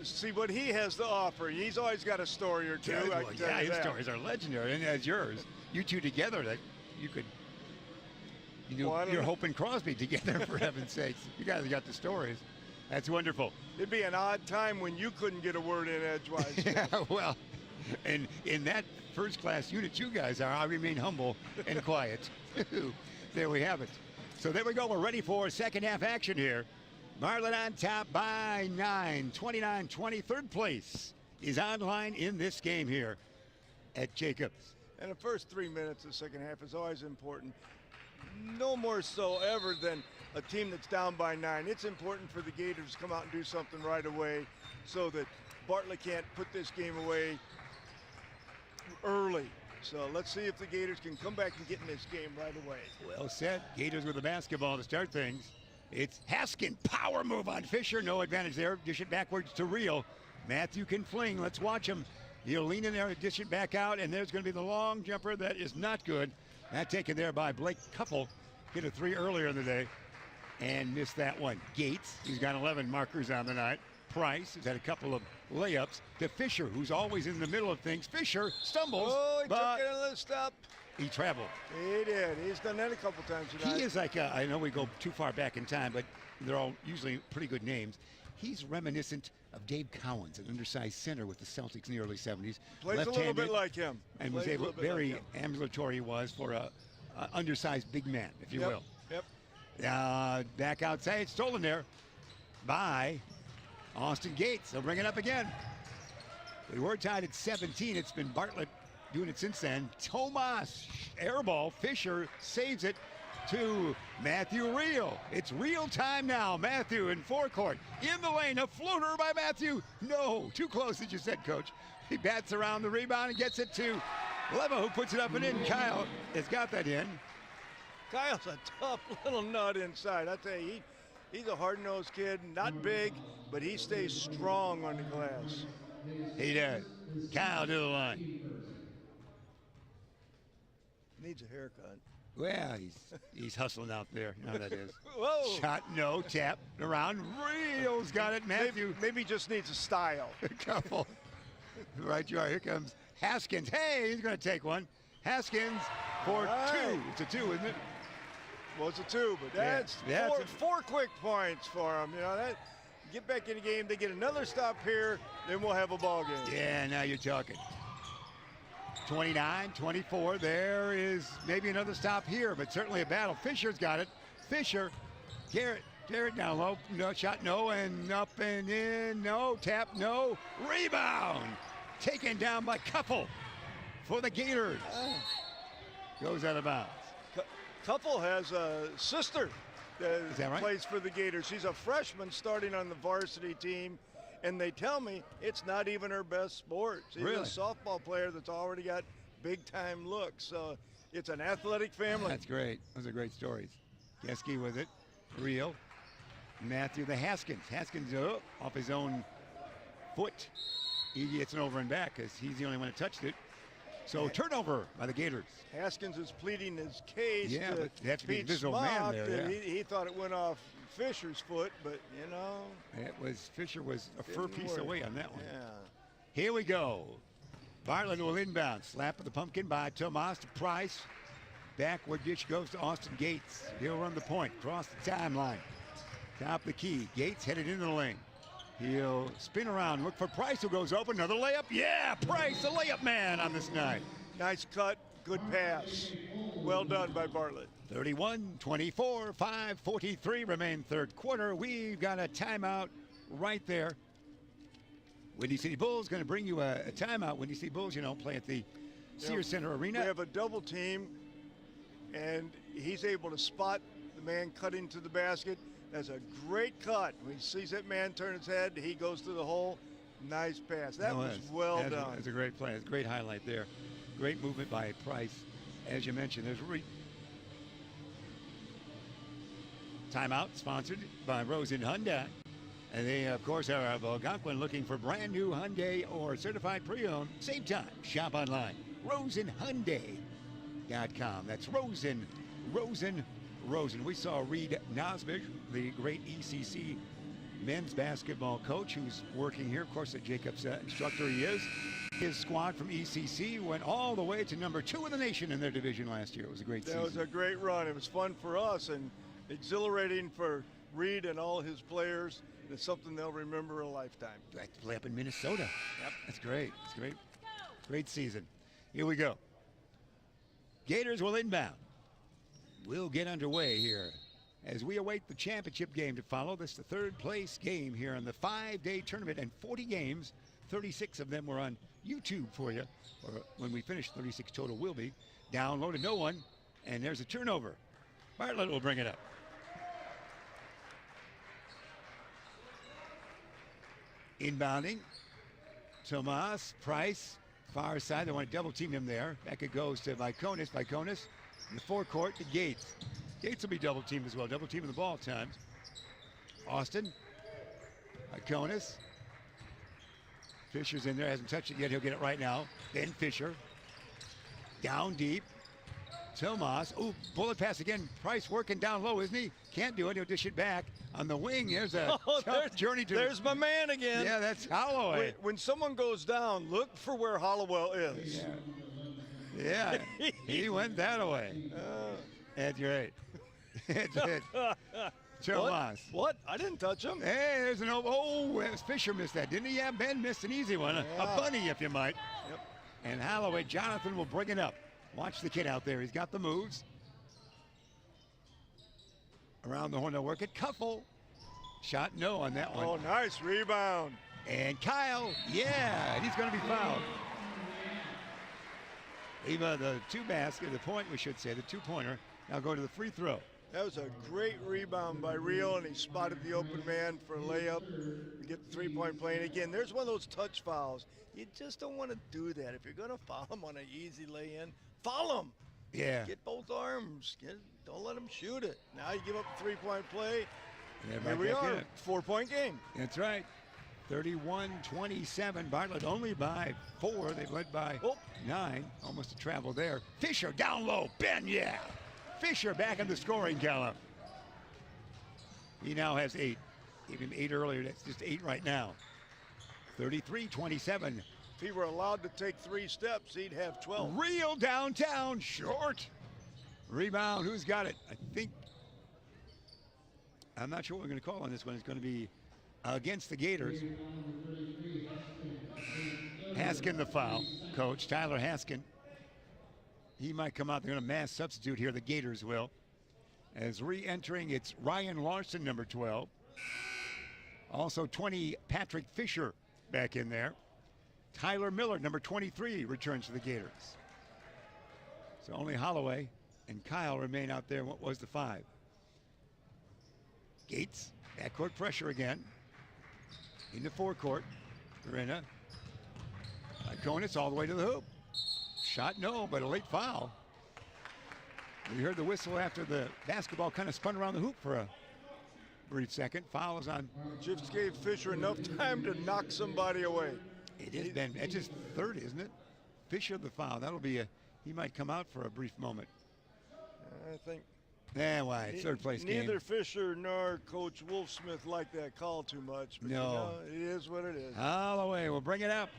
see what he has to offer. He's always got a story or two. Well, yeah, his stories are legendary, and as yours. You two together, that you could, you're Hope and Crosby together, for heaven's sakes. You guys got the stories. That's wonderful. It'd be an odd time when you couldn't get a word in edgewise. Yeah, well, and in that first-class unit you guys are, I remain humble and quiet. There we have it. So there we go. We're ready for second half action here. Bartlett on top by 9, 29-20. Third place is online in this game here at Jacobs. And the first 3 minutes of the second half is always important. No more so ever than a team that's down by 9. It's important for the Gators to come out and do something right away so that Bartlett can't put this game away early. So let's see if the Gators can come back and get in this game right away. Well said. Gators with the basketball to start things. It's Haskin, power move on Fisher. No advantage there. Dish it backwards to Real. Matthew can fling. Let's watch him. He'll lean in there, dish it back out, and there's going to be the long jumper that is not good. That taken there by Blake Couple. Hit a 3 earlier in the day and missed that one. Gates, he's got 11 markers on the night. Price has had a couple of layups to Fisher, who's always in the middle of things. Fisher stumbles, he but took it a little step. He traveled. He did. He's done that a couple times tonight. He is like, I know we go too far back in time, but they're all usually pretty good names. He's reminiscent of Dave Cowens, an undersized center with the Celtics in the early 70s. Plays a little bit like him. And was able, very ambulatory he was for a undersized big man, if you will. Yep. Back outside, stolen there by Austin Gates. They'll bring it up again. We were tied at 17. It's been Bartlett doing it since then. Tomas, airball. Fisher saves it to Matthew Real. It's real time now. Matthew in forecourt. In the lane, a floater by Matthew. No, too close, as you said, Coach. He bats around the rebound and gets it to Leva, who puts it up and in. Kyle has got that in. Kyle's a tough little nut inside. I tell you, he's a hard-nosed kid, not big, but he stays strong on the glass. He does. Kyle to the line. Needs a haircut. Well, he's hustling out there. You know how that is. Whoa. Shot, no, tap, around. Real's got it. Matthew. Maybe just needs a style. A couple. Right you are. Here comes Haskins. Hey, he's going to take one. Haskins for 2. It's a 2, isn't it? Was it 2? But that's four quick points for them. You know, that get back in the game. They get another stop here, then we'll have a ball game. Yeah, now you're talking. 29-24. There is maybe another stop here, but certainly a battle. Fisher's got it. Fisher, Garrett down low. No shot, no, and up and in. No, tap, no. Rebound. Taken down by Couple for the Gators. Goes out of bounds. Couple has a sister that right? plays for the Gators. She's a freshman starting on the varsity team, and they tell me it's not even her best sport. She's Really? a softball player that's already got big-time looks. So it's an athletic family. That's great. Those are great stories. Geske with it. Real. Matthew the Haskins. Haskins off his own foot. He gets it over and back because he's the only one that touched it. So turnover by the Gators. Haskins is pleading his case Yeah, to but they have to be Pete invisible man Smock there, that yeah. he thought it went off Fisher's foot, but, you know. Fisher was a fur Didn't piece work. away on that one. Yeah. Here we go. Bartlett will inbound. Slap of the pumpkin by Tomas to Price. Backward dish goes to Austin Gates. He'll run the point. Cross the timeline. Top the key. Gates headed into the lane. He'll spin around, look for Price, who goes open. Another layup. Yeah, Price, the layup man on this night. Nice cut, good pass. Well done by Bartlett. 31-24, 5:43 remain third quarter. We've got a timeout right there. Windy City Bulls going to bring you a timeout. Windy City Bulls, you know, play at the Sears Center Arena. We have a double team, and he's able to spot the man cutting to the basket. That's a great cut. When he sees that man turn his head, he goes through the hole. Nice pass. That was well done. That's a great play. It's a great highlight there. Great movement by Price. As you mentioned, there's timeout sponsored by Rosen Hyundai. And they, of course, are ALGONQUIN looking for brand new Hyundai or certified pre-owned. Same time. Shop online. RosenHyundai.com. That's Rosen. We saw Reed Nosbish, the great ECC men's basketball coach who's working here. Of course, the Jacobs instructor he is. His squad from ECC went all the way to number 2 in the nation in their division last year. It was a great season. That was a great run. It was fun for us and exhilarating for Reed and all his players. It's something they'll remember a lifetime. Back to play up in Minnesota. Yep. That's great. It's great. Great season. Here we go. Gators will inbound. We'll get underway here as we await the championship game to follow. This is the third place game here in the 5-day tournament, and 40 games, 36 of them were on YouTube for you, or when we finish, 36 total will be. Download to no one, and there's a turnover. Bartlett will bring it up. Inbounding, Tomas, Price, far side. They want to double team him there. Back it goes to Viconis. In the forecourt to Gates. Gates will be double teamed as well. Double teaming the ball at times. Austin, Viconis. Fisher's in there, hasn't touched it yet. He'll get it right now. Then Fisher. Down deep. Tomas. Ooh, bullet pass again. Price working down low, isn't he? Can't do it. He'll dish it back. On the wing, there's a tough journey to. There's my man again. Yeah, that's Holloway. When someone goes down, look for where Hollowell is. Yeah, he went that way. That's right. That's it. Tomas. What? I didn't touch him. Hey, there's an Fisher missed that, didn't he? Yeah, Ben missed an easy one. A bunny, if you might. Yep. And Holloway, Jonathan will bring it up. Watch the kid out there. He's got the moves. Around the horn, they'll work it. Couple. Shot no on that one. Oh, nice rebound. And Kyle, yeah, and he's going to be fouled. Eva, the the two-pointer. Now go to the free throw. That was a great rebound by Rio, and he spotted the open man for a layup. Get the three-point play. And again, there's one of those touch fouls. You just don't want to do that. If you're going to foul him on an easy lay-in, foul him. Yeah. Get both arms. Don't let him shoot it. Now you give up a three-point play. Here we are, 4-point game. That's right. 31-27. Bartlett only by 4. They've led by 9. Almost a travel there. Fisher down low. Ben, yeah. Fisher back in the scoring column. He now has 8. Gave him 8 earlier. That's just 8 right now. 33-27. If he were allowed to take 3 steps, he'd have 12. Real downtown. Short. Rebound. Who's got it? I think I'm not sure what we're going to call on this one. It's going to be against the Gators. Haskin the foul, coach. Tyler Haskin. He might come out. They're going to mass substitute here. The Gators will. As re-entering, it's Ryan Larson, number 12. Also 20, Patrick Fisher back in there. Tyler Miller, number 23, returns to the Gators. So only Holloway and Kyle remain out there. What was the 5? Gates, backcourt pressure again. In the forecourt, Verena. Iconis all the way to the hoop. Shot no, but a late foul. We heard the whistle after the basketball kind of spun around the hoop for a brief second. Foul is on. Just gave Fisher enough time to knock somebody away. It has been, it's just third, isn't it? Fisher the foul. That'll be he might come out for a brief moment. I think. Yeah, why? It's third place game. Neither Fisher nor Coach Wolfsmith like that call too much. But No. You know, it is what it is. Holloway will bring it up.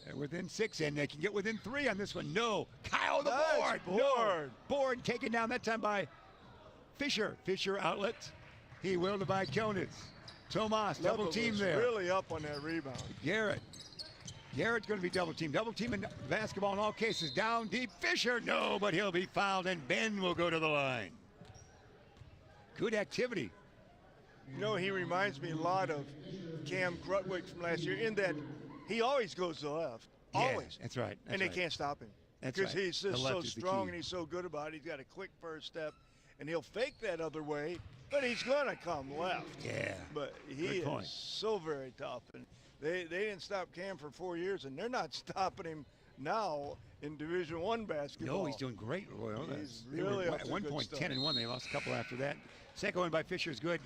They're within 6, and they can get within 3 on this one. No. Kyle the Nice board. No. Board taken down that time by Fisher. Fisher outlet. He willed by Konis. Tomas, double team there. Really up on that rebound. Garrett. Garrett's going to be double teamed. Double teaming basketball in all cases. Down deep. Fisher, no, but he'll be fouled, and Ben will go to the line. Good activity. You know, he reminds me a lot of Cam Krutwig from last year in that he always goes to the left. Yeah, Always. that's right. And they can't stop him. That's because right. he's The just left so is the strong key. and he's so good about it. He's got a quick first step, and he'll fake that other way, but he's going to come left. Yeah. But he Good is point. so very tough. And they didn't stop Cam for 4 years, and they're not stopping him now in Division I basketball. No, he's doing great, Royal. He's They were really up at to one good point stuff. 10-1. They lost a couple after that. Second one by Fisher is good.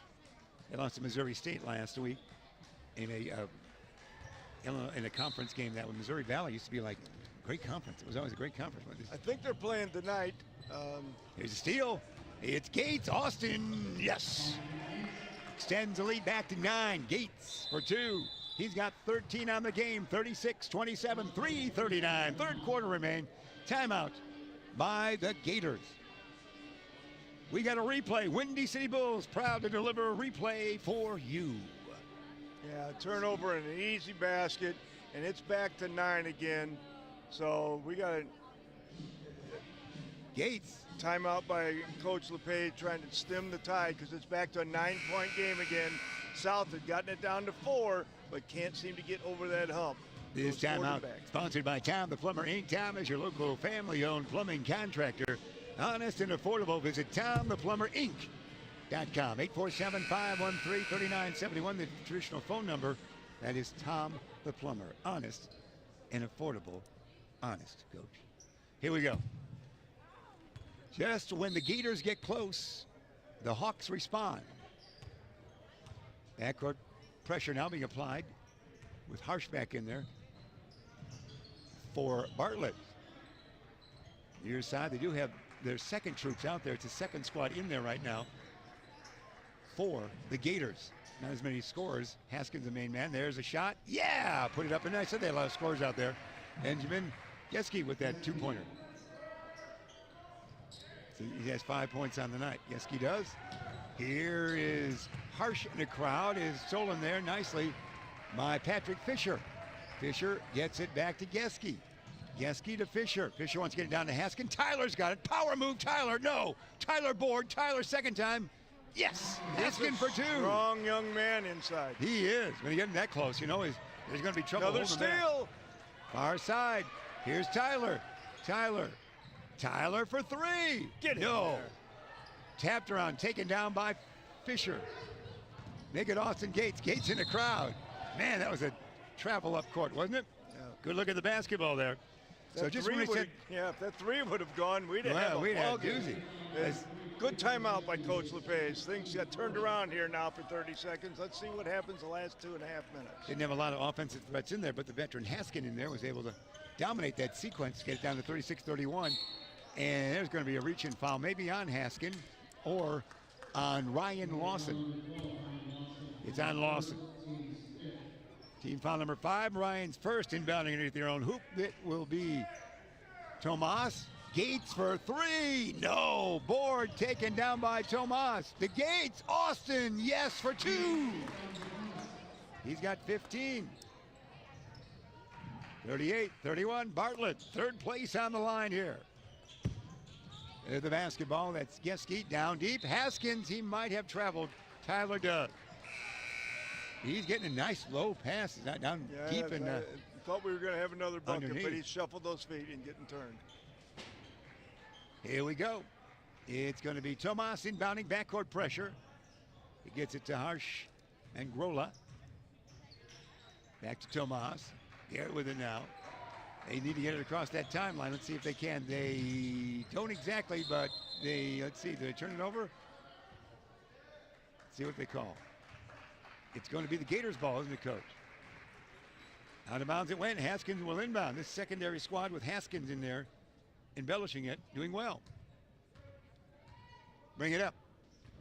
They lost to Missouri State last week in a conference game. That one, Missouri Valley used to be like great conference. It was always a great conference. I think they're playing tonight. Here's a steal. It's Gates. Austin, yes. Extends the lead back to 9. Gates for 2. He's got 13 on the game. 36, 27, 3:39. Third quarter remain. Timeout by the Gators. We got a replay. Windy City Bulls proud to deliver a replay for you. Yeah, turnover and an easy basket, and it's back to 9 again. So we got a Gates. timeout by Coach LePage trying to stem the tide because it's back to a 9-point game again. South had gotten it down to 4, but can't seem to get over that hump. This Those timeout quarterbacks. sponsored by Tom the Plumber Inc. Tom is your local family-owned plumbing contractor. Honest and affordable. Visit TomThePlumberInc.com. 847-513-3971, the traditional phone number. That is Tom the Plumber. Honest and affordable. Honest, Coach. Here we go. Just when the Gators get close, the Hawks respond. Backcourt pressure now being applied with Harshback in there for Bartlett. Near side, they do have their second troops out there. It's a second squad in there right now for the Gators. Not as many scorers. Haskins the main man. There's a shot. Yeah, put it up. And I said they had a lot of scores out there. Benjamin Geske with that two-pointer. So he has 5 points on the night. Geske does. Here is Harsh in the crowd. Is stolen there nicely by Patrick Fisher. Fisher gets it back to Geske. Geske to Fisher. Fisher wants to get it down to Haskin. Tyler's got it. Power move, Tyler. No. Tyler board. Tyler second time. Yes. Haskin for 2. Strong young man inside. He is. When you get him that close, you know there's going to be trouble. Another holding him back. steal. Far side. Here's Tyler. Tyler for 3. Get in no. there. Tapped around, taken down by Fisher. Make it Austin Gates. Gates in the crowd. Man, that was a travel up court, wasn't it? Yeah. Good look at the basketball there. So just when we said, if that 3 would have gone, we'd have well, a we'd ball have game. doozy. It's good timeout by Coach LePage. Things got turned around here now for 30 seconds. Let's see what happens the last 2.5 minutes. Didn't have a lot of offensive threats in there, but the veteran Haskin in there was able to dominate that sequence, get it down to 36-31. And there's going to be a reach-in foul, maybe on Haskin or on Ryan Lawson. It's on Lawson. Team foul number 5. Ryan's first inbounding underneath their own hoop. It will be Tomas. Gates for three. No. Board taken down by Tomas. The Gates. Austin, yes, for two. He's got 15. 38-31. Bartlett, third place on the line here. There's the basketball. That's Geske down deep. Haskins, he might have traveled. Tyler does. He's getting a nice low pass. Is that down deep? And thought we were going to have another bucket, underneath. but he shuffled those feet and getting turned. Here we go. It's going to be Tomas inbounding, backcourt pressure. He gets it to Harsh and Grola. Back to Tomas. Garrett with it now. They need to get it across that timeline. Let's see if they can. They don't exactly, but let's see, do they turn it over? Let's see what they call. It's going to be the Gators' ball, isn't it, Coach? Out of bounds it went. Haskins will inbound. This secondary squad with Haskins in there, embellishing it, doing well. Bring it up.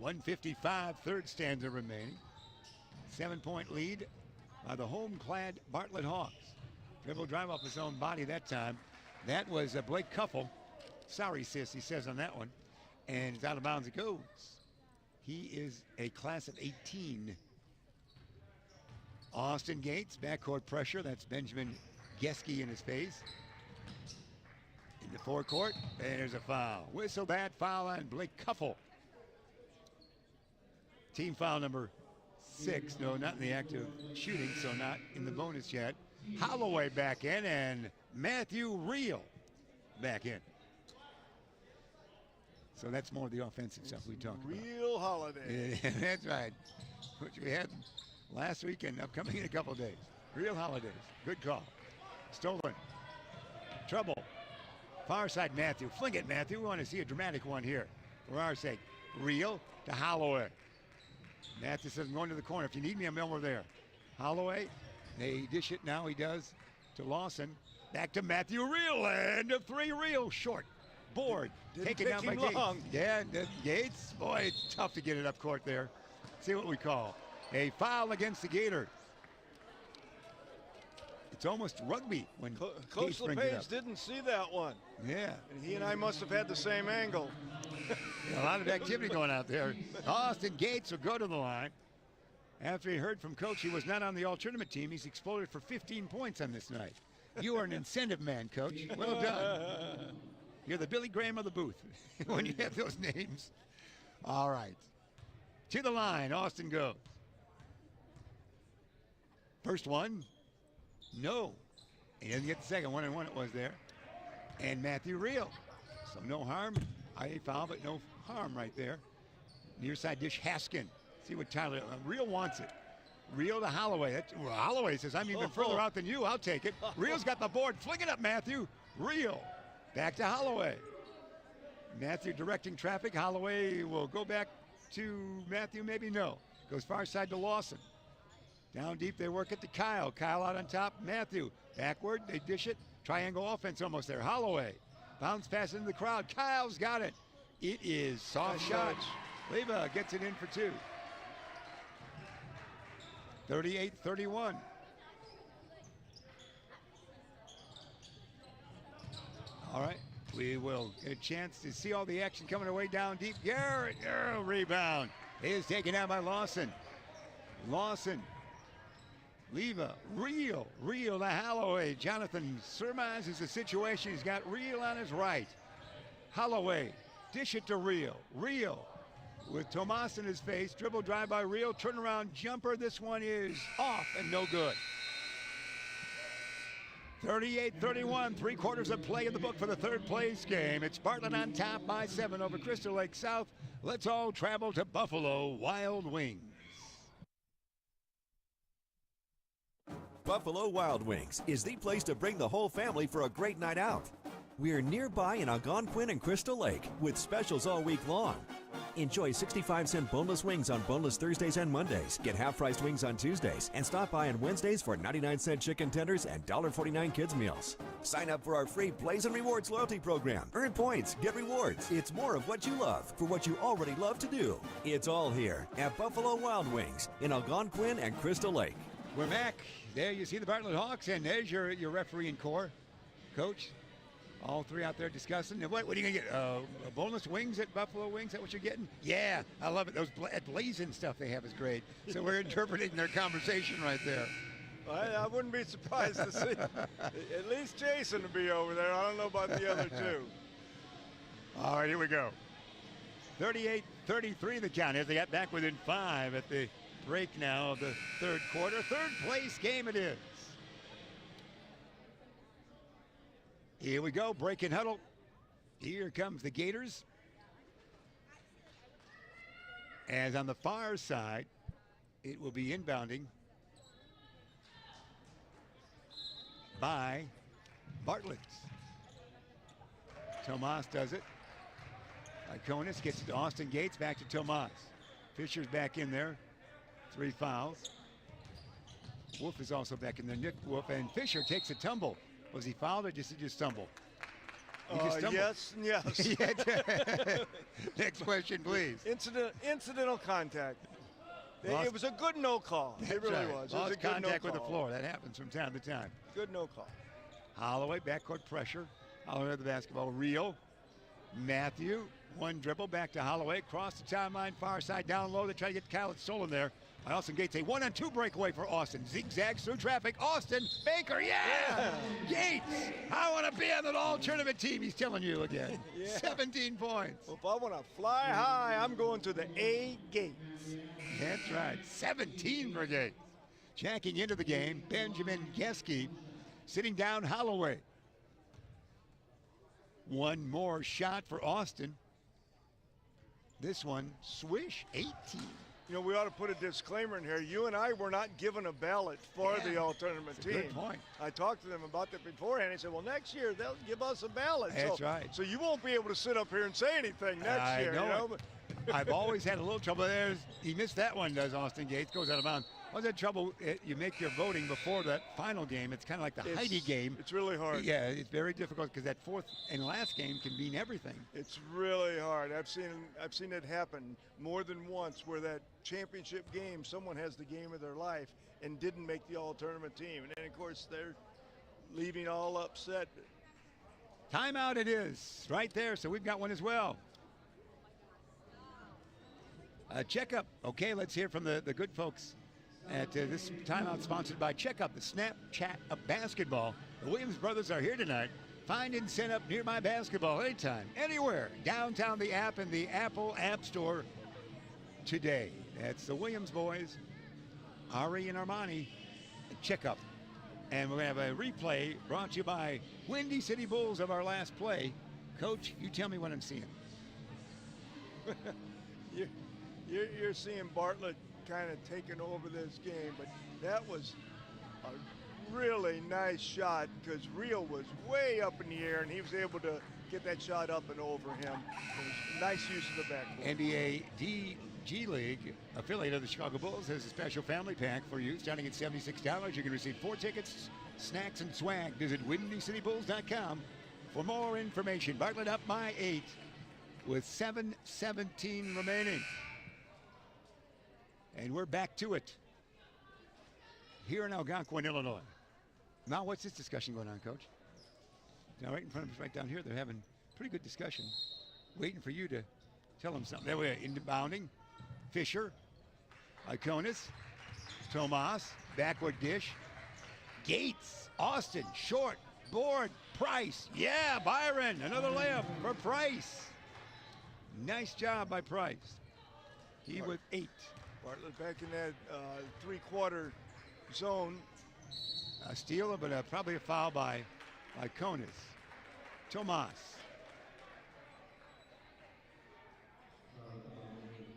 1:55, third stanza remaining. 7-point lead by the home-clad Bartlett Hawks. Dribble drive off his own body that time. That was Blake Cuffle. Sorry, sis, he says on that one. And it's out of bounds it goes. He is a class of 18. Austin Gates, backcourt pressure. That's Benjamin Geske in his face. In the forecourt, there's a foul. Whistle that foul on Blake Cuffle. Team foul number 6. No, not in the act of shooting, so not in the bonus yet. Holloway back in, and Matthew Reel back in. So that's more of the offensive stuff we talked about. Real holiday. Yeah, that's right. Which we had last week and upcoming in a couple of days. Real holidays. Good call. Stolen. Trouble. Far side Matthew. Fling it, Matthew. We want to see a dramatic one here for our sake. Reel to Holloway. Matthew says, I'm going to the corner. If you need me, I'm over there. Holloway. They dish it now. He does to Lawson. Back to Matthew Reel. And a three. Reel short. Board. Taken down by Gates. Yeah, Gates. Boy, it's tough to get it up court there. See what we call a foul against the Gators. It's almost rugby when Coach LePage didn't see that one. Yeah. And he and I must have had the same angle. A lot of activity going out there. Austin Gates will go to the line. After he heard from Coach he was not on the all-tournament team, he's exploded for 15 points on this night. You are an incentive man, Coach. Well done. You're the Billy Graham of the booth when you have those names. All right. To the line, Austin goes. First one, no. He doesn't get the second one, and one it was there. And Matthew Reel. So no harm. I foul, but no harm right there. Near side dish, Haskin. See what Tyler, Reel wants it. Reel to Holloway. Holloway says, I'm even further out than you. I'll take it. Reel's got the board. Fling it up, Matthew. Reel. Back to Holloway. Matthew directing traffic. Holloway will go back to Matthew, maybe no. Goes far side to Lawson. Down deep, they work it to Kyle. Kyle out on top. Matthew backward. They dish it. Triangle offense almost there. Holloway. Bounce pass into the crowd. Kyle's got it. It is soft shot. Leva gets it in for two. 38-31. All right, we will get a chance to see all the action coming away down deep. Garrett, rebound. It is taken out by Lawson. Lawson. Leva, Reel to Holloway. Jonathan surmises the situation. He's got Reel on his right. Holloway, dish it to Reel. Reel with Tomas in his face. Dribble drive by Reel. Turnaround jumper. This one is off and no good. 38-31, 3/4 of play in the book for the third place game. It's Bartlett on top by 7 over Crystal Lake South. Let's all travel to Buffalo Wild Wings. Buffalo Wild Wings is the place to bring the whole family for a great night out. We're nearby in Algonquin and Crystal Lake with specials all week long. Enjoy 65-cent boneless wings on boneless Thursdays and Mondays. Get half-priced wings on Tuesdays. And stop by on Wednesdays for 99-cent chicken tenders and $1.49 kids meals. Sign up for our free Blazin' Rewards loyalty program. Earn points, get rewards. It's more of what you love for what you already love to do. It's all here at Buffalo Wild Wings in Algonquin and Crystal Lake. We're back. There you see the Bartlett Hawks, and there's your refereeing corps. Coach, All three out there discussing. And what are you going to get? Boneless wings at Buffalo Wings? Is that what you're getting? Yeah, I love it. Those blazing stuff they have is great. So we're interpreting their conversation right there. I wouldn't be surprised to see at least Jason to be over there. I don't know about the other two. All right, here we go. 38-33 the count is. They got back within 5 at the break now of the third quarter. Third place game it is. Here we go, break and huddle. Here comes the Gators. As on the far side, it will be inbounding by Bartlett. Tomas does it. Iconis gets it to Austin Gates, back to Tomas. Fisher's back in there. 3 fouls. Wolf is also back in there. Nick Wolf, and Fisher takes a tumble. Was he fouled or just stumble? He just stumbled. Yes and yes. Next question, please. Incidental contact. It was a good no call. It really was. It was a good contact no with the call. floor. That happens from time to time. Good no call. Holloway, backcourt pressure. Holloway with the basketball. Rio. Matthew, one dribble back to Holloway. Across the timeline, far side, down low. They try to get Khaled Stolen there. By Austin Gates, a 1-on-2 breakaway for Austin. Zigzags through traffic. Austin, Baker, yeah! Gates, I want to be on that all-tournament team, he's telling you again. 17 points. Well, if I want to fly high, I'm going to the A Gates. That's right, 17 for Gates. Jacking into the game, Benjamin Geske sitting down Holloway. One more shot for Austin. This one, swish, 18. You know, we ought to put a disclaimer in here. You and I were not given a ballot for the all-tournament team. Good point. I talked to them about that beforehand. He said, well, next year they'll give us a ballot. That's right. So you won't be able to sit up here and say anything next year. Know you know? I've always had a little trouble there. He missed that one, does Austin Gates, goes out of bounds. I was in trouble. You make your voting before that final game. It's kind of like the Heidi game. It's really hard. Yeah, it's very difficult because that fourth and last game can mean everything. It's really hard. I've seen it happen more than once where that championship game, someone has the game of their life and didn't make the all-tournament team. And then, of course, they're leaving all upset. Timeout it is right there. So we've got one as well. Checkup. Okay, let's hear from the good folks at this timeout sponsored by Checkup, the Snapchat of basketball. The Williams brothers are here tonight. Find and send up nearby basketball anytime, anywhere. Downtown the app and the Apple App Store today. That's the Williams boys, Ari and Armani, and Checkup. And we're going to have a replay brought to you by Windy City Bulls of our last play. Coach, you tell me what I'm seeing. You're seeing Bartlett kind of taking over this game, but that was a really nice shot because Rio was way up in the air and he was able to get that shot up and over him. It was nice use of the backboard. NBA G League affiliate of the Chicago Bulls has a special family pack for you starting at $76. You can receive 4 tickets, snacks, and swag. Visit WindyCityBulls.com for more information. Bartlett up by 8 with 7:17 remaining. And we're back to it here in Algonquin, Illinois. Now, what's this discussion going on, Coach? Now, right in front of us, right down here, they're having pretty good discussion, waiting for you to tell them something. There we are, inbounding. Fisher, Iconis, Tomas, backward dish. Gates, Austin, short, board, Price. Yeah, Byron, another layup for Price. Nice job by Price. He with 8. Bartlett back in that three-quarter zone. A steal, but probably a foul by Konis. Tomas.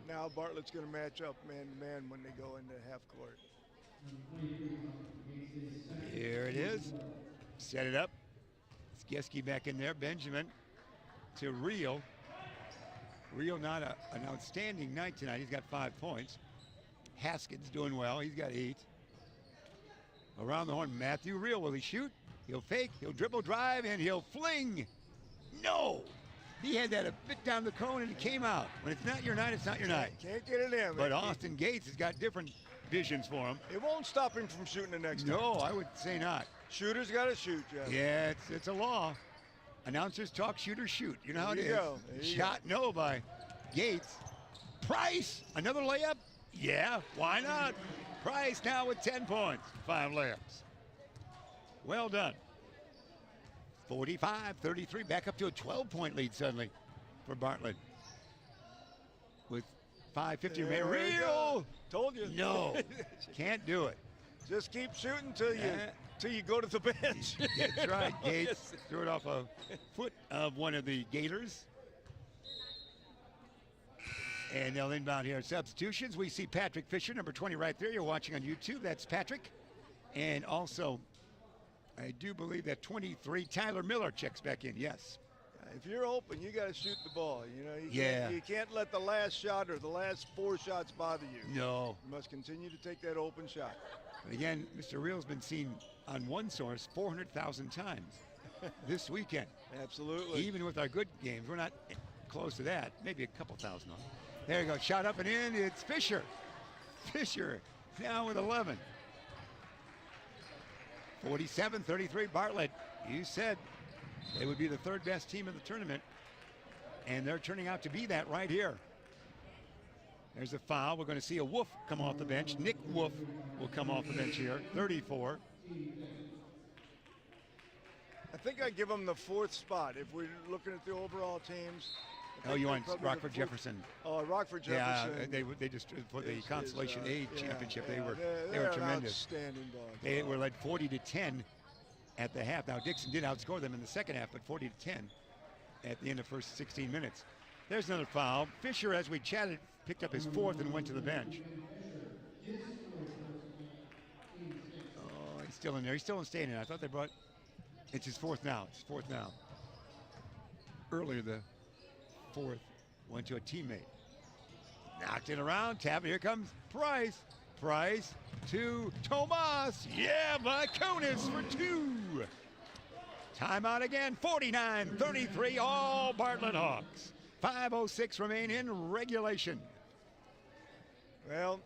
Now Bartlett's going to match up man-to-man when they go into half court. Here it is. Set it up. Geske back in there. Benjamin to Rio. Rio not an outstanding night tonight. He's got 5 points. Haskins doing well. He's got 8. Around the horn, Matthew Rio. Will he shoot? He'll fake. He'll dribble, drive, and he'll fling. No! He had that a bit down the cone, and it came out. When it's not your night, it's not your night. Can't get it in. But Austin Gates has got different visions for him. It won't stop him from shooting the next time. No, I would say not. Shooter's got to shoot, Jeff. Yeah, it's a law. Announcers talk, shooters shoot. You know how it There you go. There is. you Shot no by Gates. Price, another layup? Yeah, why not? Price now with 10 points, 5 layups. Well done. 45-33, back up to a 12-point lead suddenly for Bartlett. With 5:50 remaining. Real! Told you. No, can't do it. Just keep shooting till you go to the bench. That's right. Gates threw it off a foot of one of the Gators. And they'll inbound here. Substitutions. We see Patrick Fisher, number 20 right there. You're watching on YouTube. That's Patrick. And also, I do believe that 23, Tyler Miller checks back in. Yes. If you're open, you got to shoot the ball. You know, Yeah. you can't let the last shot or the last 4 shots bother you. No. You must continue to take that open shot. But again, Mr. Real's been seen on one source 400,000 times this weekend. Absolutely. Even with our good games, we're not close to that. Maybe a couple thousand. There you go. Shot up and in. It's Fisher. Fisher now with 11. 47-33 Bartlett. You said they would be the 3rd best team in the tournament, and they're turning out to be that right here. There's a foul. We're going to see a Wolf come off the bench. Nick Wolf will come off the bench here. 34. I think I give them the 4th spot if we're looking at the overall teams. Oh, you want Rockford Jefferson? Oh, Rockford Jefferson. Yeah, they just for the Consolation Aid Championship. They were they're tremendous. Outstanding ball. They were led 40-10 at the half. Now Dixon did outscore them in the second half, but 40-10 at the end of the first 16 minutes. There's another foul. Fisher, as we chatted, picked up his 4th and went to the bench. Oh, he's still in there. He's still staying in. I thought they brought. It's his 4th now. It's 4th now. Earlier the 4th went to a teammate. Knocked it around. Tap it. Here comes Price. Price to Tomas. Yeah, Vaconis for 2. Timeout again. 49-33. All Bartlett Hawks. 5:06 remain in regulation. Well,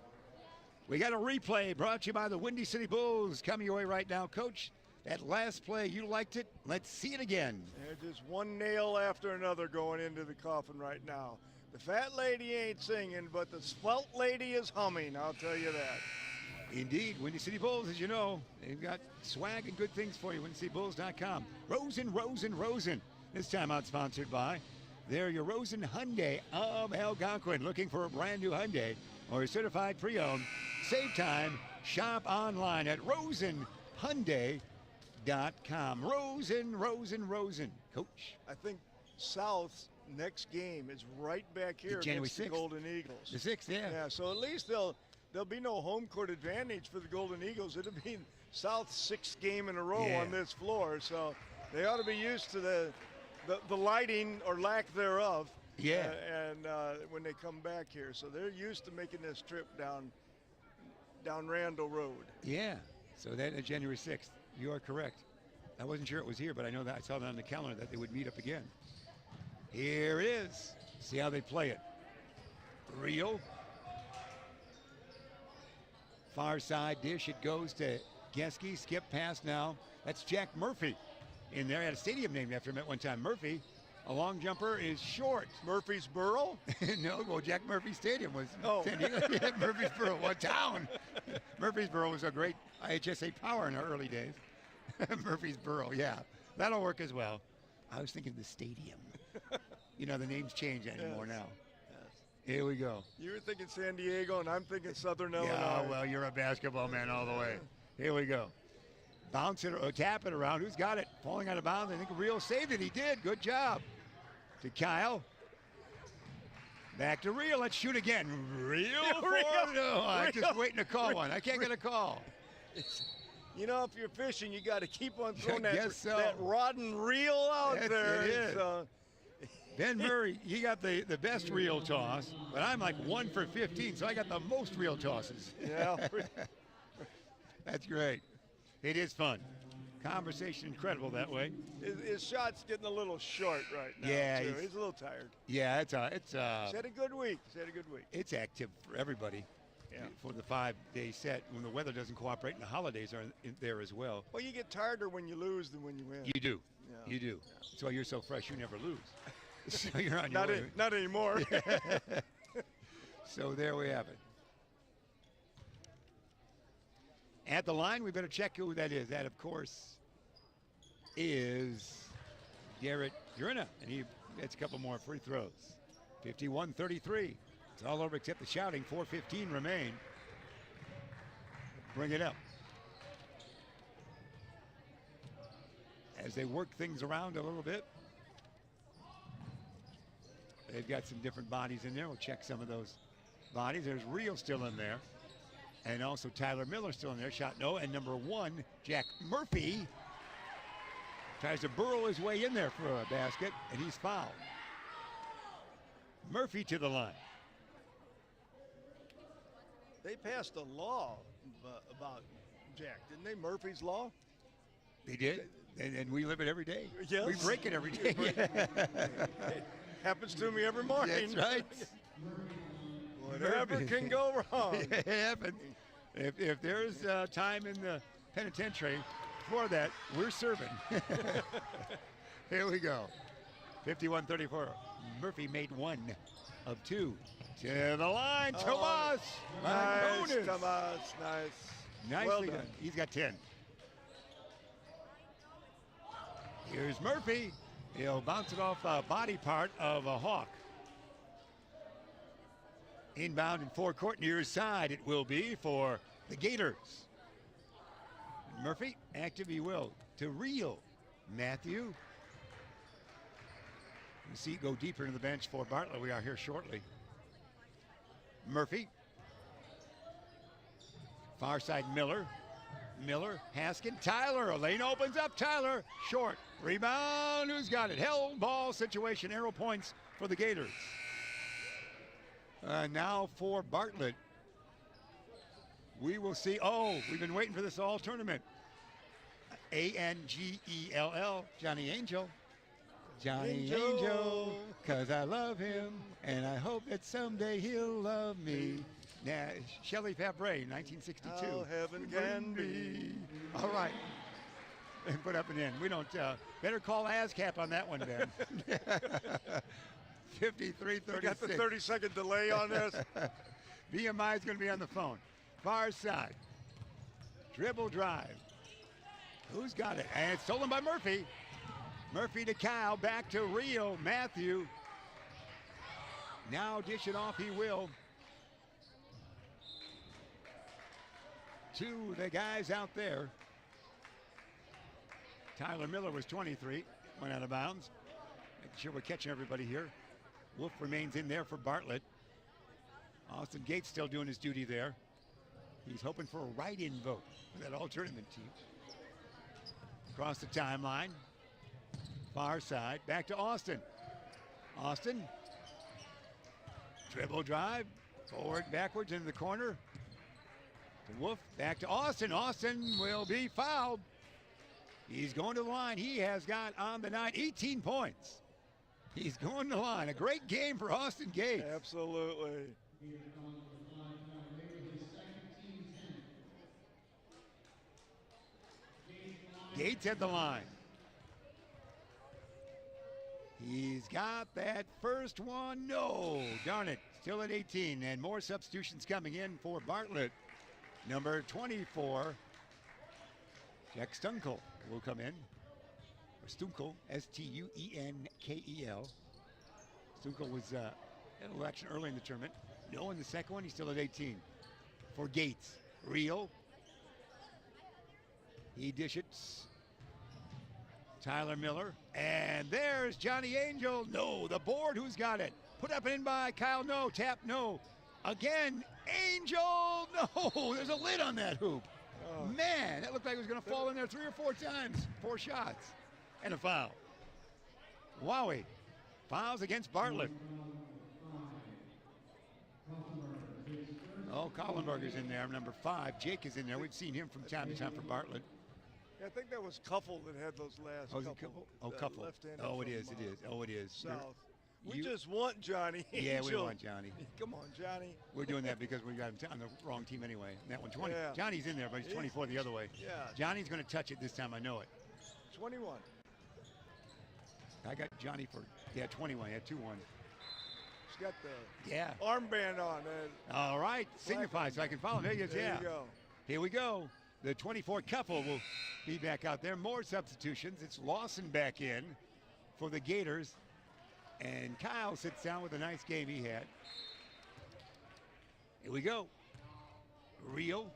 we got a replay brought to you by the Windy City Bulls. Coming your way right now, Coach. That last play, you liked it. Let's see it again. they're just one nail after another going into the coffin right now. The fat lady ain't singing, but the svelte lady is humming, I'll tell you that. Indeed, Windy City Bulls, as you know, they've got swag and good things for you. WindyCityBulls.com. Rosen. This timeout sponsored by your Rosen Hyundai of Algonquin. Looking for a brand new Hyundai or a certified pre-owned? Save time. Shop online at rosenhyundai.com. Rosen. Coach. I think South's next game is right back here January against the 6th. Golden Eagles. The 6th, yeah. Yeah, so at least there'll be no home court advantage for the Golden Eagles. It'll be South's 6th game in a row on this floor, so they ought to be used to the lighting or lack thereof. Yeah. And when they come back here, so they're used to making this trip down Randall Road. Yeah. So that is January 6th. You are correct. I wasn't sure it was here, but I know that I saw that on the calendar that they would meet up again. Here it is. See how they play it. Real. Far side dish. It goes to Geske. Skip pass now. That's Jack Murphy in there. Had a stadium named after him at one time. Murphy. A long jumper is short. Murfreesboro? No, well, Jack Murphy Stadium was Oh. San Diego. Yeah, Murfreesboro, what town? Murfreesboro was a great IHSA power in our early days. Murfreesboro, yeah. That'll work as well. I was thinking the stadium. You know, the names change anymore now. Here we go. You were thinking San Diego, and I'm thinking Southern Yeah, Illinois. well, you're a basketball man all the way. Here we go. Bounce it or tap it around. Who's got it? Falling out of bounds. I think Real saved it. He did. Good job. To Kyle. Back to Real. Let's shoot again. Real. No, I'm just waiting to call one. I can't get a call. You know, if you're fishing, you got to keep on throwing I that, guess so. that rod and reel out there. It is. It's, Ben Murray, he got the best reel toss, but I'm like 1 for 15, so I got the most reel tosses. yeah. That's great. It is fun. Conversation incredible that way. His shot's getting a little short right now. Yeah, too. He's a little tired. Yeah, He's had a good week. it's active for everybody. Yeah. For the 5-day set, when the weather doesn't cooperate and the holidays are in there as well. Well, you get tireder when you lose than when you win. You do. Yeah. You do. That's why you're so fresh. You never lose. So you're on your Not, way. not anymore. So there we have it. At the line, we better check who that is. That, of course, is Garrett Grina, and he gets a couple more free throws. 51-33. It's all over except the shouting. 4:15 remain. Bring it up. As they work things around a little bit. They've got some different bodies in there. We'll check some of those bodies. There's Rio still in there. And also Tyler Miller still in there. Shot no. And number 1, Jack Murphy, tries to burrow his way in there for a basket, and he's fouled. Murphy to the line. They passed a law about Jack, didn't they? Murphy's Law? They did. And we live it every day. Yes. We break it every day. It happens to me every morning. That's right. Whatever can go wrong. It happens. If there's time in the penitentiary for that, we're serving. Here we go. 51-34. Murphy made 1 of 2. To the line, Tomas. Nice, Marconis. Tomas. Nice. Nicely Well done. done. He's got 10. Here's Murphy. He'll bounce it off the body part of a Hawk. Inbound in forecourt near his side it will be for the Gators. Murphy, active he will. To Rio. Matthew. You see it go deeper into the bench for Bartlett. We are here shortly. Murphy. Far side Miller. Miller, Haskin, Tyler. A lane opens up. Tyler, short. Rebound. Who's got it? Held ball situation. Arrow points for the Gators. Now for Bartlett. We will see. Oh, we've been waiting for this all tournament. Angell, Johnny Angel. Johnny Angel, because I love him, and I hope that someday he'll love me. Now, Shelley Fabre, 1962. How heaven can be. All right. And put up an end. We don't, better call ASCAP on that one, Ben. 53-36. We got the 30-second delay on this. VMI is going to be on the phone. Far side. Dribble drive. Who's got it? And it's stolen by Murphy. Murphy to Kyle. Back to Rio. Matthew. Now dish it off he will. To the guys out there. Tyler Miller was 23. Went out of bounds. Making sure we're catching everybody here. Wolf remains in there for Bartlett. Austin Gates still doing his duty there. He's hoping for a write-in vote for that all-tournament team. Across the timeline. Far side. Back to Austin. Austin. Dribble drive. Forward, backwards into the corner. To Wolf. Back to Austin. Austin will be fouled. He's going to the line. He has got on the night 18 points. He's going to the line. A great game for Austin Gates. Absolutely. Gates at the line. He's got that first one. No, darn it. Still at 18, and more substitutions coming in for Bartlett. Number 24, Jack Stunkel will come in. Or Stunkel, Stuenkel. Stunkel was in a little action early in the tournament. No in the second one. He's still at 18. For Gates, Rio. He dishes. Tyler Miller. And there's Johnny Angel. No, the board. Who's got it? Put up and in by Kyle. No. Tap. No. Again. Angel. No. There's a lid on that hoop. Oh. Man, that looked like it was going to fall in there 3 or 4 times. 4 shots. And a foul. Wowie. Fouls against Bartlett. Oh, Collenberger's in there. Number 5. Jake is in there. We've seen him from time to time for Bartlett. Yeah, I think that was Couple that had those last couple. Couple. Left-handed Oh, it is. Oh, it is. South. We just want Johnny. Yeah, we want Johnny. Come on, Johnny. We're doing that because we got him on the wrong team anyway. That one, 20. Yeah. Johnny's in there, but he's 24 the other way. Yeah. Johnny's going to touch it this time. I know it. 21. I got Johnny for 21. Yeah, 2-1. He's got the Yeah. armband on. All right, signify so I can follow him. There he is, There yeah. you go. Here we go. The 24 couple will be back out there. More substitutions. It's Lawson back in for the Gators. And Kyle sits down with a nice game he had. Here we go. Reel.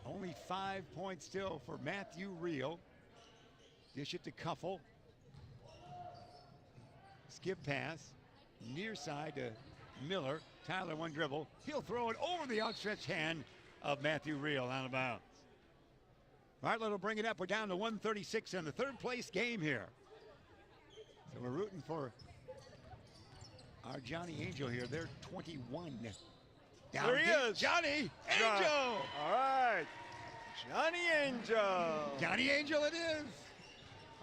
Only 5 points still for Matthew Reel. Dish it to Cuffle. Skip pass. Near side to Miller. Tyler one dribble. He'll throw it over the outstretched hand of Matthew Reel out of bounds. Bartlett will bring it up. We're down to 136 in the third place game here. So we're rooting for our Johnny Angel here. They're 21. Down There he deep. is. Johnny Angel. All right. Johnny Angel. Johnny Angel it is.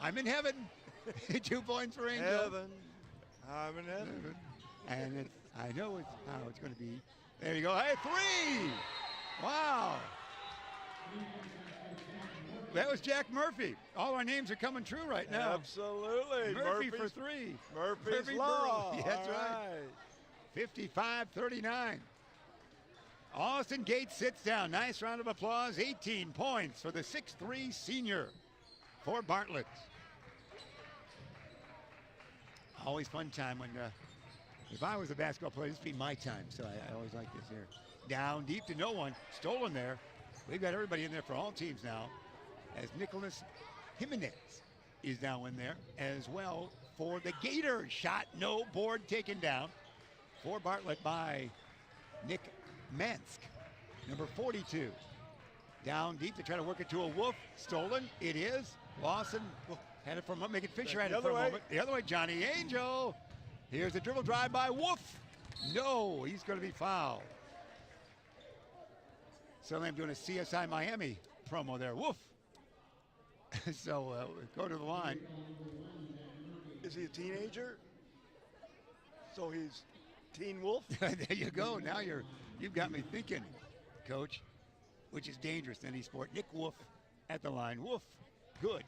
I'm in heaven. 2 points for Angel. Heaven. I'm in heaven. And I know how it's going to be. There you go. Hey, 3. Wow. That was Jack Murphy. All our names are coming true right now. Absolutely. Murphy for 3. Murphy's Murphy Law. Burley. That's right. 55-39. Austin Gates sits down. Nice round of applause. 18 points for the 6'3 senior for Bartlett. Always fun time when, if I was a basketball player, this would be my time. So I always like this here. Down deep to no one. Stolen there. We've got everybody in there for all teams now. As Nicholas Jimenez is now in there as well for the Gators. Shot, no, board taken down for Bartlett by Nick Mansk, number 42. Down deep to try to work it to a Wolf. Stolen, it is. Lawson had it for a moment. Megan Fisher had it for a moment. The other way, Johnny Angel. Here's the dribble drive by Wolf. No, he's going to be fouled. So I'm doing a CSI Miami promo there. Wolf. So go to the line. Is he a teenager? So he's Teen Wolf? There you go. Now you've got me thinking, Coach, which is dangerous in any sport. Nick Wolf at the line. Wolf, good.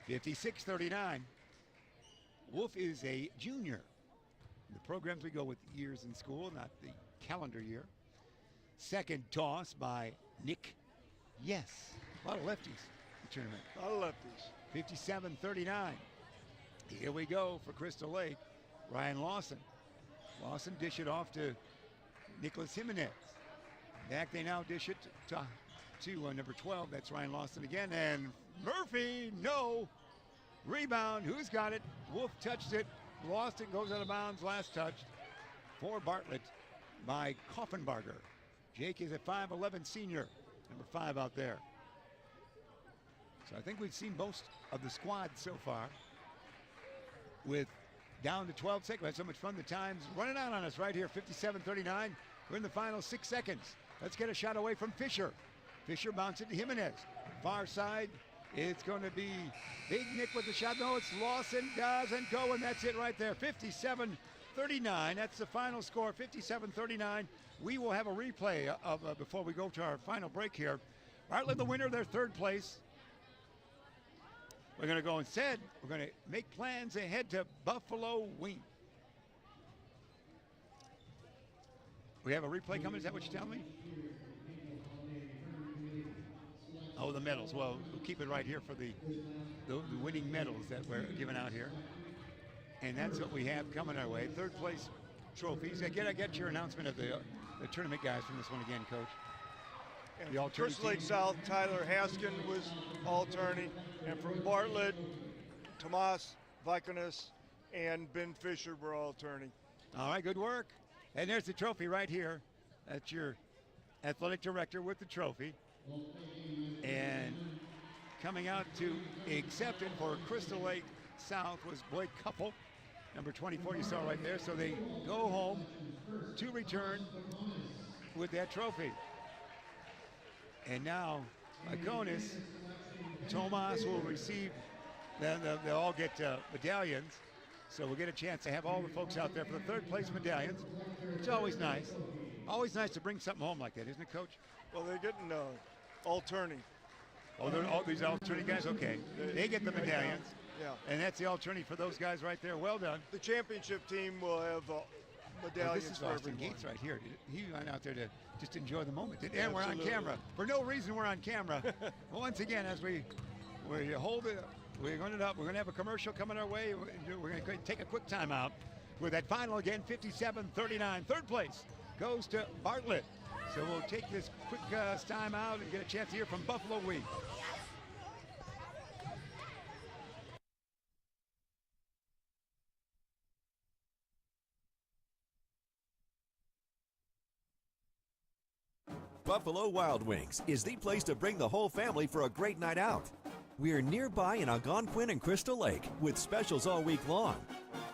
56-39. Wolf is a junior. The programs we go with years in school, not the calendar year. Second toss by Nick. Yes, a lot of lefties. Tournament. A lot of lefties. 57-39. Here we go for Crystal Lake. Ryan Lawson. Lawson dish it off to Nicholas Jimenez. Back they now dish it to number 12. That's Ryan Lawson again. And Murphy, no. Rebound. Who's got it? Wolf touched it. Lost it. Goes out of bounds. Last touched for Bartlett by Koffenbarger. Jake is a 5'11 senior. Number 5 out there. So I think we've seen most of the squad so far. With down to 12 seconds. We had so much fun. The time's running out on us right here. 57-39. We're in the final 6 seconds. Let's get a shot away from Fisher. Fisher bounces it to Jimenez. Far side. It's going to be Big Nick with the shot. No, it's Lawson. Doesn't go, and that's it right there. 57-39. That's the final score. 57-39. We will have a replay of before we go to our final break here. Bartlett, the winner, their third place. We're going to go instead. We're going to make plans ahead to Buffalo Wing. We have a replay coming. Is that what you're telling me? Oh, the medals. Well, we'll keep it right here for the winning medals that we're giving out here. And that's what we have coming our way. Third place trophies. I get your announcement of the tournament guys from this one again, Coach. And from Crystal Lake South, Tyler Haskin was all-tourney. And from Bartlett, Tomas Vikonis and Ben Fisher were all-tourney. All right, good work. And there's the trophy right here. That's your athletic director with the trophy. And coming out to accept it for Crystal Lake South was Blake Couple, number 24 you saw right there. So they go home to return with that trophy. And now, Iconis, Tomas will receive, they'll all get medallions. So we'll get a chance to have all the folks out there for the third place medallions. It's always nice. Always nice to bring something home like that, isn't it, Coach? Well, they're getting all tourney. Oh, they're all these all tourney guys? Okay. They get the medallions. Yeah. And that's the alternative for those guys right there. Well done. The championship team will have medallions This is for Austin everyone. Gates right here. He went out there to just enjoy the moment. And we're on Absolutely. camera. For no reason, we're on camera. Once again, as we hold it, we're going to have a commercial coming our way. We're going to take a quick timeout. With that final again, 57-39. Third place goes to Bartlett. So we'll take this quick time out and get a chance to hear from Buffalo Wheat. Buffalo Wild Wings is the place to bring the whole family for a great night out. We're nearby in Algonquin and Crystal Lake with specials all week long.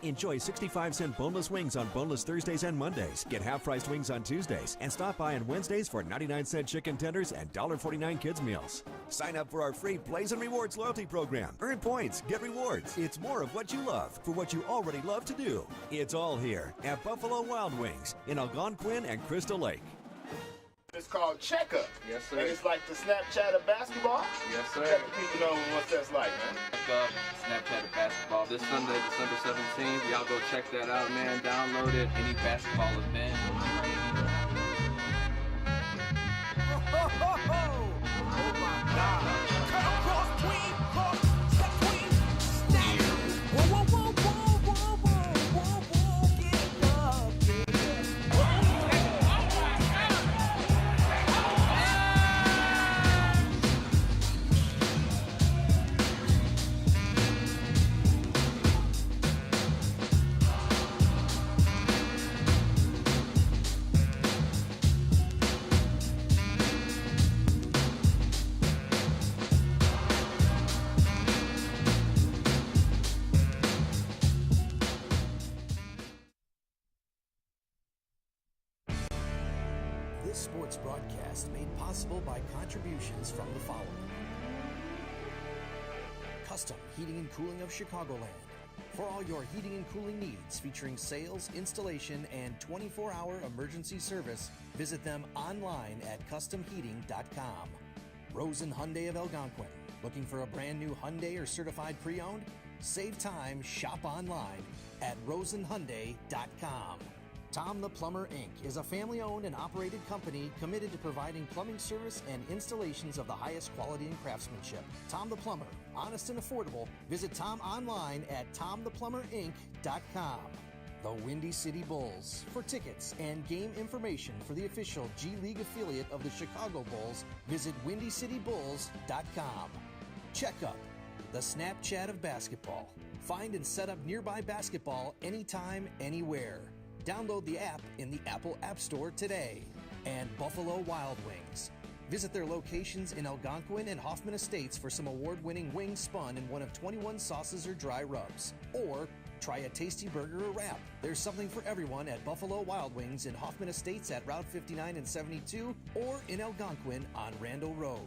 Enjoy 65-cent boneless wings on boneless Thursdays and Mondays. Get half-priced wings on Tuesdays. And stop by on Wednesdays for 99-cent chicken tenders and $1.49 kids meals. Sign up for our free Plays and Rewards loyalty program. Earn points, get rewards. It's more of what you love for what you already love to do. It's all here at Buffalo Wild Wings in Algonquin and Crystal Lake. It's called Checkup. Yes, sir. And it's like the Snapchat of basketball. Yes, sir. Let the people know what that's like, man. Up, Snapchat of basketball this Sunday, December 17th. Y'all go check that out, man. Download it. Any basketball event. Oh my God. Cross queen, cross, step queen, snap. Whoa, whoa, whoa, whoa, whoa, whoa, whoa, whoa, get up, This sports broadcast made possible by contributions from the following: Custom Heating and Cooling of Chicagoland. For all your heating and cooling needs, featuring sales, installation, and 24-hour emergency service, visit them online at customheating.com. Rosen Hyundai of Algonquin. Looking for a brand new Hyundai or certified pre-owned? Save time, shop online at rosenhyundai.com. Tom the Plumber, Inc. is a family-owned and operated company committed to providing plumbing service and installations of the highest quality and craftsmanship. Tom the Plumber, honest and affordable. Visit Tom online at tomtheplumberinc.com. The Windy City Bulls. For tickets and game information for the official G League affiliate of the Chicago Bulls, visit windycitybulls.com. Check up, the Snapchat of basketball. Find and set up nearby basketball anytime, anywhere. Download the app in the Apple App Store today. And Buffalo Wild Wings. Visit their locations in Algonquin and Hoffman Estates for some award-winning wings spun in one of 21 sauces or dry rubs. Or try a tasty burger or wrap. There's something for everyone at Buffalo Wild Wings in Hoffman Estates at Route 59 and 72 or in Algonquin on Randall Road.